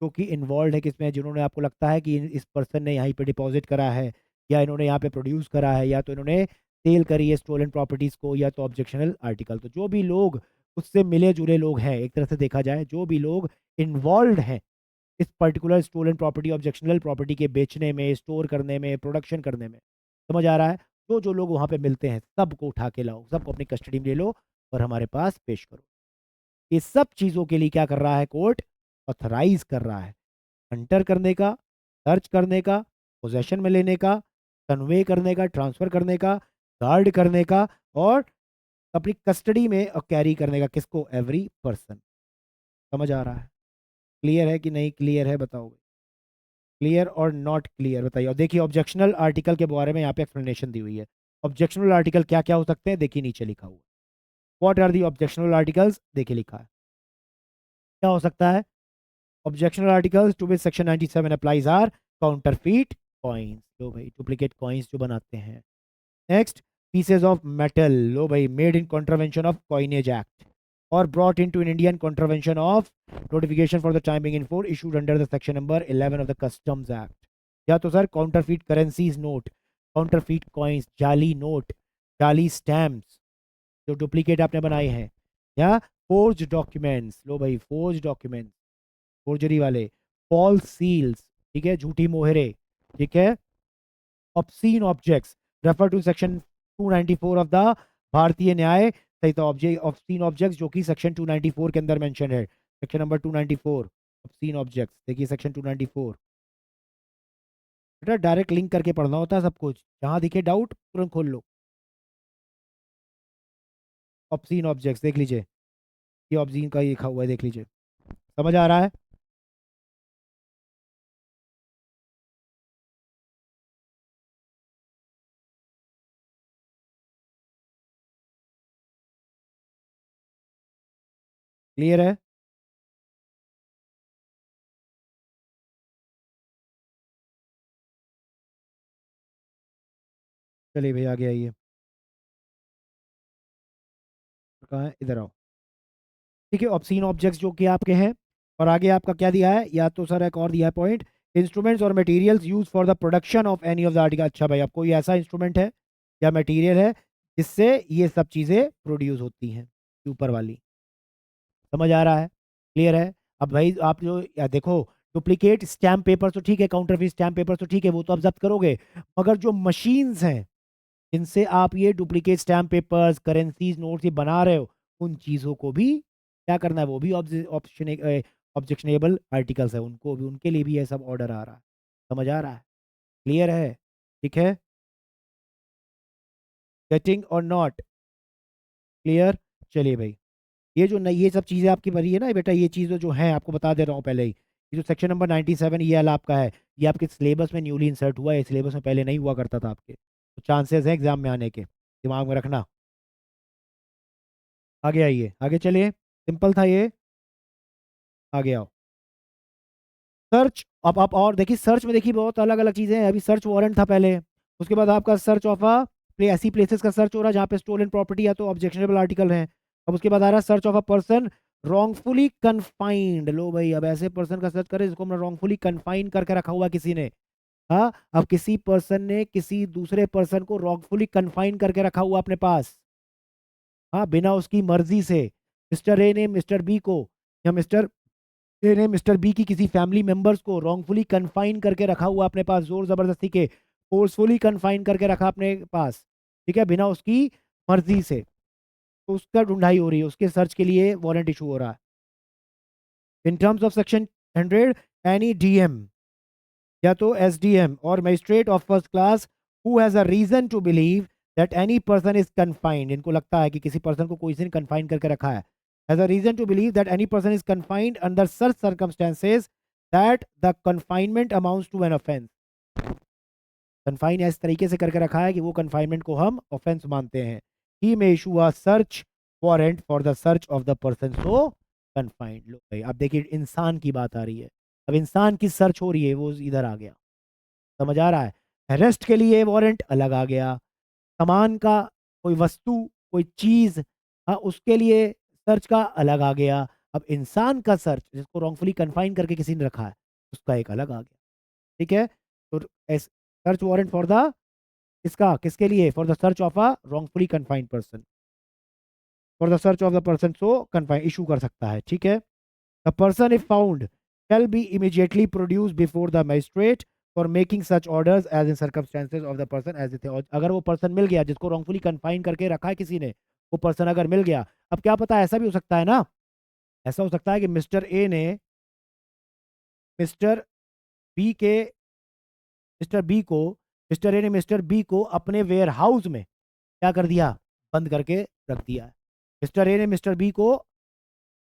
जो कि इन्वॉल्व है किसमें, जिन्होंने आपको लगता है कि इस पर्सन ने यहाँ पे डिपॉजिट करा है, या इन्होंने यहाँ पे प्रोड्यूस करा है, या तो इन्होंने सेल करी है स्टोलन प्रॉपर्टीज को, या तो ऑब्जेक्शनल आर्टिकल। तो जो भी लोग उससे मिले जुले लोग हैं, एक तरह से देखा जाए जो भी लोग इन्वॉल्व हैं इस particular stolen property objectional property के बेचने में, स्टोर करने में, प्रोडक्शन करने में, समझ आ रहा है? जो जो लोग वहां पे मिलते हैं सबको उठा के लाओ, सबको अपनी कस्टडी में ले लो और हमारे पास पेश करो। ये सब चीजों के लिए क्या कर रहा है कोर्ट? ऑथराइज कर रहा है। अंटर करने का, सर्च करने का, पोजेशन में लेने का, कन्वे करने का, ट्रांसफर करने का, गार्ड करने का, और अपनी कस्टडी में और कैरी करने का, किसको? Every person. समझ आ रहा है? क्लियर है कि नहीं क्लियर है बताओ? क्लियर और नॉट क्लियर बताइए। और देखिए ऑब्जेक्शनल आर्टिकल के बारे में यहाँ पे एक्सप्लेनेशन दी हुई है। ऑब्जेक्शनल आर्टिकल क्या क्या हो सकते हैं, देखिए नीचे लिखा हुआ। What are the objectional articles, देखिए लिखा है क्या हो सकता है। Objectional articles to which section 97 applies are counterfeit coins, लो भाई डुप्लीकेट कॉइन्स जो बनाते हैं। नेक्स्ट, पीसेज ऑफ मेटल, लो भाई made in contravention of coinage act और brought in to in Indian contravention of notification for the time being in force issued under the section number 11 of the customs act. या तो sir counterfeit currencies note, counterfeit coins, जाली नोट, जाली स्टैम्प्स जो डुप्लीकेट आपने बनाए हैं, या फोर्ज डॉक्यूमेंट्स, लो भाई फोर्ज डॉक्यूमेंट्स, फोर्जरी वाले, फॉल्स सील्स, ठीक है, झूठी मोहरे, ठीक है, obscene objects refer to section 294 of the Bharatiya Nyaya Samhita. Object obscene objects जो कि सेक्शन 294 के अंदर मेंशन है, सेक्शन नंबर 294 ऑब्सीन ऑब्जेक्ट्स, देखिए सेक्शन 294। बेटा डायरेक्ट लिंक करके पढ़ना होता है सब कुछ, जहां दिखे डाउट तुरंत खोल लो। ऑब्सीन ऑब्जेक्ट्स देख लीजिए, ये ऑब्सीन का ही लिखा हुआ है, देख लीजिए। समझ आ रहा है? क्लियर है? चलिए भैया आगे आइए। कहाँ है, इधर आओ। ठीक है, ऑब्सीन ऑब्जेक्ट्स जो कि आपके हैं, और आगे आपका क्या दिया है, या तो सर एक और दिया है पॉइंट, इंस्ट्रूमेंट्स और materials use for the production of any of the article. अच्छा भाई, अब कोई ऐसा इंस्ट्रूमेंट है या मटेरियल है जिससे ये सब चीज़ें प्रोड्यूस होती हैं, ऊपर वाली। समझ आ रहा है? क्लियर है? अब भाई आप जो या देखो, डुप्लीकेट स्टैम्प पेपर तो ठीक है, काउंटरफीट स्टैम्प पेपर तो ठीक है, वो तो आप जब्त करोगे, मगर जो मशीन्स हैं इनसे आप ये duplicate stamp papers, currencies, notes ये बना रहे हो, उन चीज़ों को भी क्या करना है, वो भी ऑप्शन ऑब्जेक्शनेबल आर्टिकल्स है, उनको भी, उनके लिए भी ये सब ऑर्डर आ रहा है। समझ आ रहा है? क्लियर है? ठीक है, गेटिंग और नॉट क्लियर? चलिए भाई, ये जो ये सब चीज़ें आपकी भरी है ना बेटा, ये चीज़ें जो हैं आपको बता दे रहा हूँ पहले ही। ये जो सेक्शन नंबर 97 ये वाला आपका है, ये आपके सिलेबस में न्यूली इंसर्ट हुआ है, सिलेबस में पहले नहीं हुआ करता था आपके, तो चांसेस हैं एग्जाम में आने के। दिमाग में रखना। आगे आइए, आगे चलिए, सिंपल था ये। आगे आओ। सर्च, अब आप और देखिए, सर्च में देखिए बहुत अलग अलग चीजें हैं। अभी सर्च वारंट था पहले, उसके बाद आपका सर्च ऑफ अ ऐसी प्लेसेस का सर्च हो रहा है जहाँ पे स्टोलन प्रॉपर्टी या तो ऑब्जेक्शनेबल आर्टिकल है। अब उसके बाद आ रहा है search of a person wrongfully confined. लो भाई, अब ऐसे पर्सन का सर्च करें जिसको हमने रॉन्गफुली कन्फाइन करके रखा हुआ किसी ने। हाँ, अब किसी पर्सन ने किसी दूसरे पर्सन को रॉन्गफुली कन्फाइन करके रखा हुआ अपने पास, हाँ, बिना उसकी मर्जी से। मिस्टर ए ने मिस्टर बी को, या मिस्टर ए ने मिस्टर बी की किसी फैमिली मेंबर्स को रॉन्गफुली कन्फाइन करके रखा हुआ अपने पास, जोर जबरदस्ती के फोर्सफुली कन्फाइन करके रखा अपने पास, ठीक है, बिना उसकी मर्जी से। तो उसका ढूंढाई हो रही है, उसके सर्च के लिए वारंट इशू हो रहा है। In terms of section 100, any DM या तो एसडीएम और magistrate of first class who has a reason to believe that any person is confined, इनको लगता है कि किसी पर्सन को कोई से कन्फाइन करके रखा है, has a reason to believe that any person is confined under such circumstances that the confinement amounts to an offence. Confine इस तरीके से करके रखा है कि वो कन्फाइनमेंट को हम ऑफेंस मानते हैं। He may issue a search warrant for the search of the person so confined. लो भाई, अब देखिए इंसान की बात आ रही है, अब इंसान की सर्च हो रही है, वो इधर आ गया, समझ आ रहा है। अरेस्ट के लिए वारंट अलग आ गया, सामान का, कोई वस्तु, कोई चीज, हाँ, उसके लिए सर्च का अलग आ गया। अब इंसान का सर्च, जिसको रॉन्गफुली कन्फाइन करके किसी ने रखा है, उसका एक अलग आ गया, ठीक है। तो सर्च वारंट फॉर द, इसका किसके लिए, for the search of a wrongfully confined person, for the search of the person so confine issue कर सकता है, ठीक है। The person if found shall be immediately produced before the magistrate for making such orders as in circumstances of the person as it है। और अगर वो पर्सन मिल गया जिसको रॉन्गफुली कन्फाइन करके रखा है किसी ने, वो पर्सन अगर मिल गया, अब क्या पता, ऐसा भी हो सकता है ना, ऐसा हो सकता है कि मिस्टर ए ने मिस्टर बी के मिस्टर बी को मिस्टर ए ने मिस्टर बी को अपने वेयर हाउस में क्या कर दिया, बंद करके रख दिया है। मिस्टर ए ने मिस्टर बी को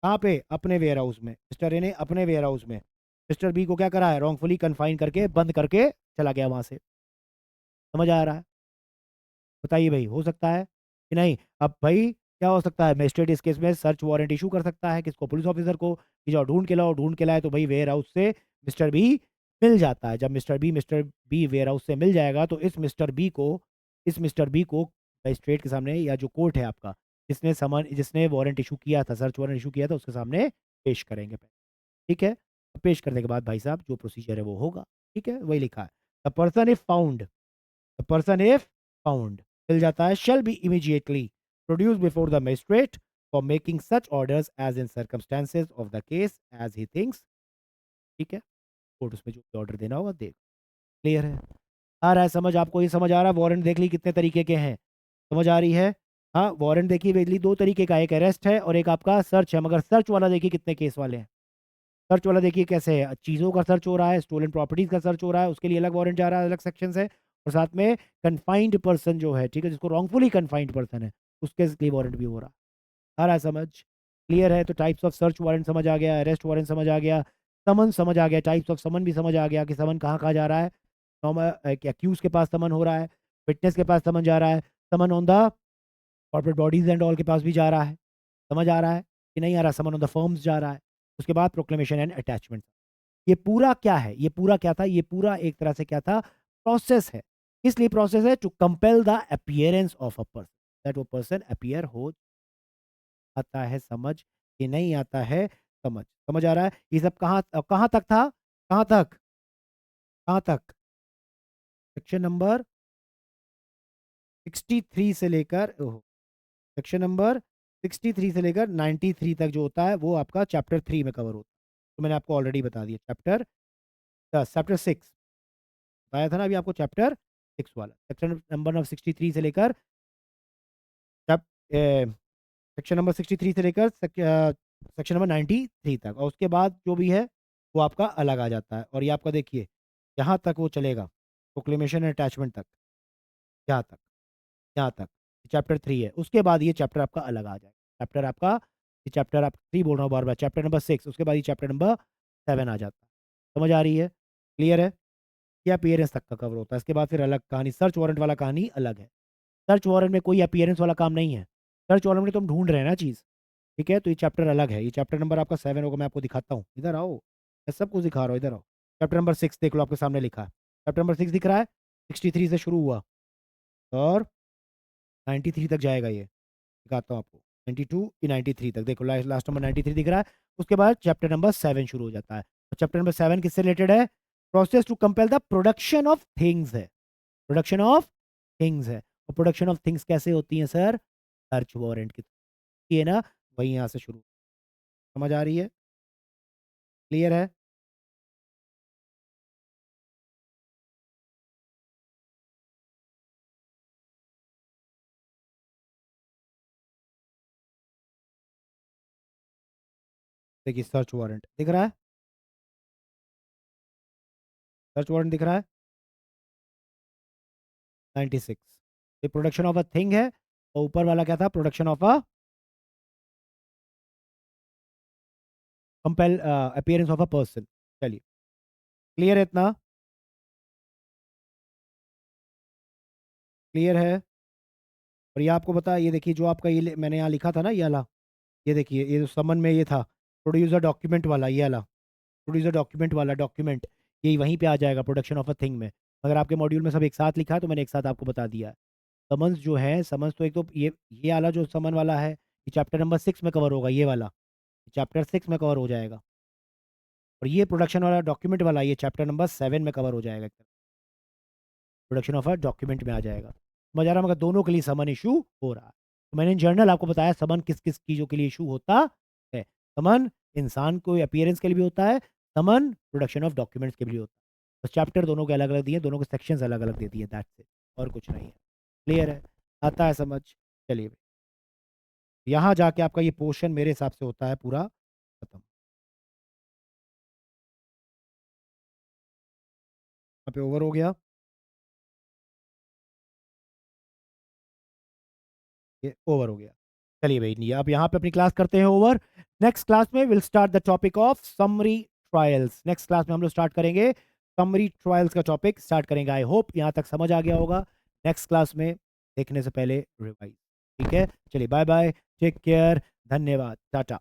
कहाँ पे, अपने वेयर हाउस में, मिस्टर ए ने अपने वेयर हाउस में मिस्टर बी को क्या करा है, रॉन्गफुली कन्फाइन करके बंद करके चला गया वहां से। समझ आ रहा है, बताइए भाई, हो सकता है कि नहीं। अब भाई क्या हो सकता है, मजिस्ट्रेट इस केस में सर्च वारंट इशू कर सकता है किसको, पुलिस ऑफिसर को, कि जाओ ढूंढ के लाओ, ढूंढ के लाए तो भाई वेयर हाउस से मिस्टर बी मिल जाता है। जब मिस्टर बी वेयर हाउस से मिल जाएगा तो इस मिस्टर बी को मजिस्ट्रेट के सामने, या जो कोर्ट है आपका, जिसने वारंट इशू किया था, सर्च वारंट इशू किया था, उसके सामने पेश करेंगे, ठीक है। पेश करने के बाद भाई साहब जो प्रोसीजर है वो होगा, ठीक है, वही लिखा है। The person if found the person if found मिल जाता है, shall be immediately produced before the magistrate for making such orders as in circumstances of the case as he thinks, ठीक है। कोर्ट उसमें जो ऑर्डर देना होगा दे। क्लियर है, आ रहा है समझ आपको, ये समझ आ रहा है। वारंट देख ली कितने तरीके के हैं, समझ आ रही है। हाँ, वारंट देखिए बेजली दो तरीके का, एक अरेस्ट है और एक आपका सर्च है, मगर सर्च वाला देखिए कितने केस वाले हैं। सर्च वाला देखिए कैसे है, चीज़ों का सर्च हो रहा है, स्टोलन प्रॉपर्टीज का सर्च हो रहा है, उसके लिए अलग वारंट जा रहा है, अलग सेक्शन है। और साथ में कन्फाइंड पर्सन जो है, ठीक है, जिसको रॉन्गफुली कन्फाइंड पर्सन है, उसके लिए वारंट भी हो रहा है। आ रहा है समझ, क्लियर है। तो टाइप्स ऑफ सर्च वारंट समझ आ गया, अरेस्ट वारंट समझ आ गया, समन समझ आ गया, टाइप्स ऑफ समन भी समझ आ गया कि समन कहाँ कहाँ जा रहा है। एक्यूज के पास समन हो रहा है, विटनेस के पास समन जा रहा है, summon on the corporate bodies and all के पास भी जा रहा है। समझ आ रहा है कि नहीं आ रहा, समन ऑन द फर्म्स जा रहा है। उसके बाद प्रोक्लेमेशन एंड अटैचमेंट। ये पूरा क्या है, ये पूरा क्या था, ये पूरा एक तरह से क्या था, प्रोसेस है। इसलिए प्रोसेस है to compel the appearance of a person, that वो पर्सन अपीयर हो। आता है समझ कि नहीं आता है समझ, समझ आ रहा है। ये सब कहाँ कहाँ तक था, कहाँ तक, कहाँ तक, सेक्शन नंबर 63 से लेकर, ओहो, सेक्शन नंबर 63 से लेकर 93 तक जो होता है वो आपका चैप्टर 3 में कवर होता है। तो मैंने आपको ऑलरेडी बता दिया, चैप्टर 6 बताया था ना अभी आपको, चैप्टर 6 वाला, सेक्शन नंबर 63 से लेकर सेक्शन नंबर 63 से लेकर सेक्शन नंबर 93 तक, और उसके बाद जो भी है वो आपका अलग आ जाता है। और ये आपका देखिए यहाँ तक वो चलेगा, प्रोक्लेमेशन एंड अटैचमेंट तक, यहाँ तक, यहाँ तक चैप्टर 3 है। उसके बाद ये चैप्टर आपका अलग आ जाएगा, चैप्टर आपका, ये चैप्टर आप 3 बोल रहा हूँ बार बार, चैप्टर नंबर 6, उसके बाद ये चैप्टर नंबर 7 आ जाता है। समझ आ रही है, क्लियर है। ये अपीयरेंस तक का कवर होता है, इसके बाद फिर अलग कहानी, सर्च वारंट वाला कहानी अलग है। सर्च वारंट में कोई अपीयरेंस वाला काम नहीं है। सर्च वारंट में तुम ढूंढ रहे हैं ना चीज़, ठीक है? तो ये चैप्टर अलग है, ये चैप्टर नंबर आपका 7 होगा, मैं आपको दिखाता हूँ, इधर आओ, मैं सब कुछ दिखा रहा हूँ, इधर आओ। चैप्टर नंबर 6 देख लो, आपके सामने लिखा है, चैप्टर नंबर 6 दिख रहा है, 63 से शुरू हुआ और 93 तक जाएगा ये, दिखाता हूँ आपको, 92 की 93 तक, देखो लास्ट नंबर 93 दिख रहा है। उसके बाद चैप्टर नंबर 7 शुरू हो जाता है। तो चैप्टर नंबर 7 किससे रिलेटेड है? Process to compel the production of things है, प्रोडक्शन ऑफ थिंग्स है। और प्रोडक्शन ऑफ थिंग्स कैसे होती है सर? सर्च वारंट की है ना, वही यहाँ से शुरू। समझ आ रही है? क्लियर है? देखिए सर्च वारंट दिख रहा है, सर्च वारंट दिख रहा है, 96। ये प्रोडक्शन ऑफ अ थिंग है, और ऊपर वाला क्या था? Production of a compel appearance of a person. चलिए, क्लियर है इतना? क्लियर है? और ये आपको पता है, ये देखिए जो आपका मैंने यहाँ लिखा था ना, ये वाला, ये देखिए, ये जो समन में ये था, प्रोड्यूसर डॉक्यूमेंट वाला, ये वाला प्रोड्यूसर डॉक्यूमेंट वाला डॉक्यूमेंट, ये वहीं पे आ जाएगा प्रोडक्शन ऑफ अ थिंग में। अगर आपके मॉड्यूल में सब एक साथ लिखा है तो मैंने एक साथ आपको बता दिया है। समन्स जो है, समन्स तो एक तो ये वाला जो समन वाला है, ये चैप्टर नंबर 6 में कवर होगा, ये वाला चैप्टर 6 में कवर हो जाएगा। और ये प्रोडक्शन वाला डॉक्यूमेंट वाला, ये चैप्टर नंबर 7 में कवर हो जाएगा, प्रोडक्शन ऑफ अ डॉक्यूमेंट में आ जाएगा। समझ आ रहा है? मगर दोनों के लिए समन इशू हो रहा है। तो मैंने इन जनरल आपको बताया समन किस किस चीज़ों के लिए इशू होता है। समन इंसान को अपीयरेंस के लिए भी होता है, समन प्रोडक्शन ऑफ डॉक्यूमेंट्स के लिए होता है। बस चैप्टर दोनों के अलग अलग दिए, दोनों के सेक्शंस अलग अलग दे दिए, दैट्स इट, और कुछ नहीं है। क्लियर है? आता है समझ? चलिए, यहाँ जाके आपका ये पोर्शन मेरे हिसाब से होता है पूरा खत्म। यहाँ पे ओवर हो गया, ये ओवर हो गया। चलिए भाई, नहीं अब यहाँ पे अपनी क्लास करते हैं ओवर। नेक्स्ट क्लास में will start the topic of summary trials. Next class में हम लोग स्टार्ट करेंगे समरी ट्रायल्स का टॉपिक स्टार्ट करेंगे। आई होप यहाँ तक समझ आ गया होगा। नेक्स्ट क्लास में देखने से पहले रिवाइज, ठीक है? चलिए, बाय बाय, टेक केयर, धन्यवाद, टाटा।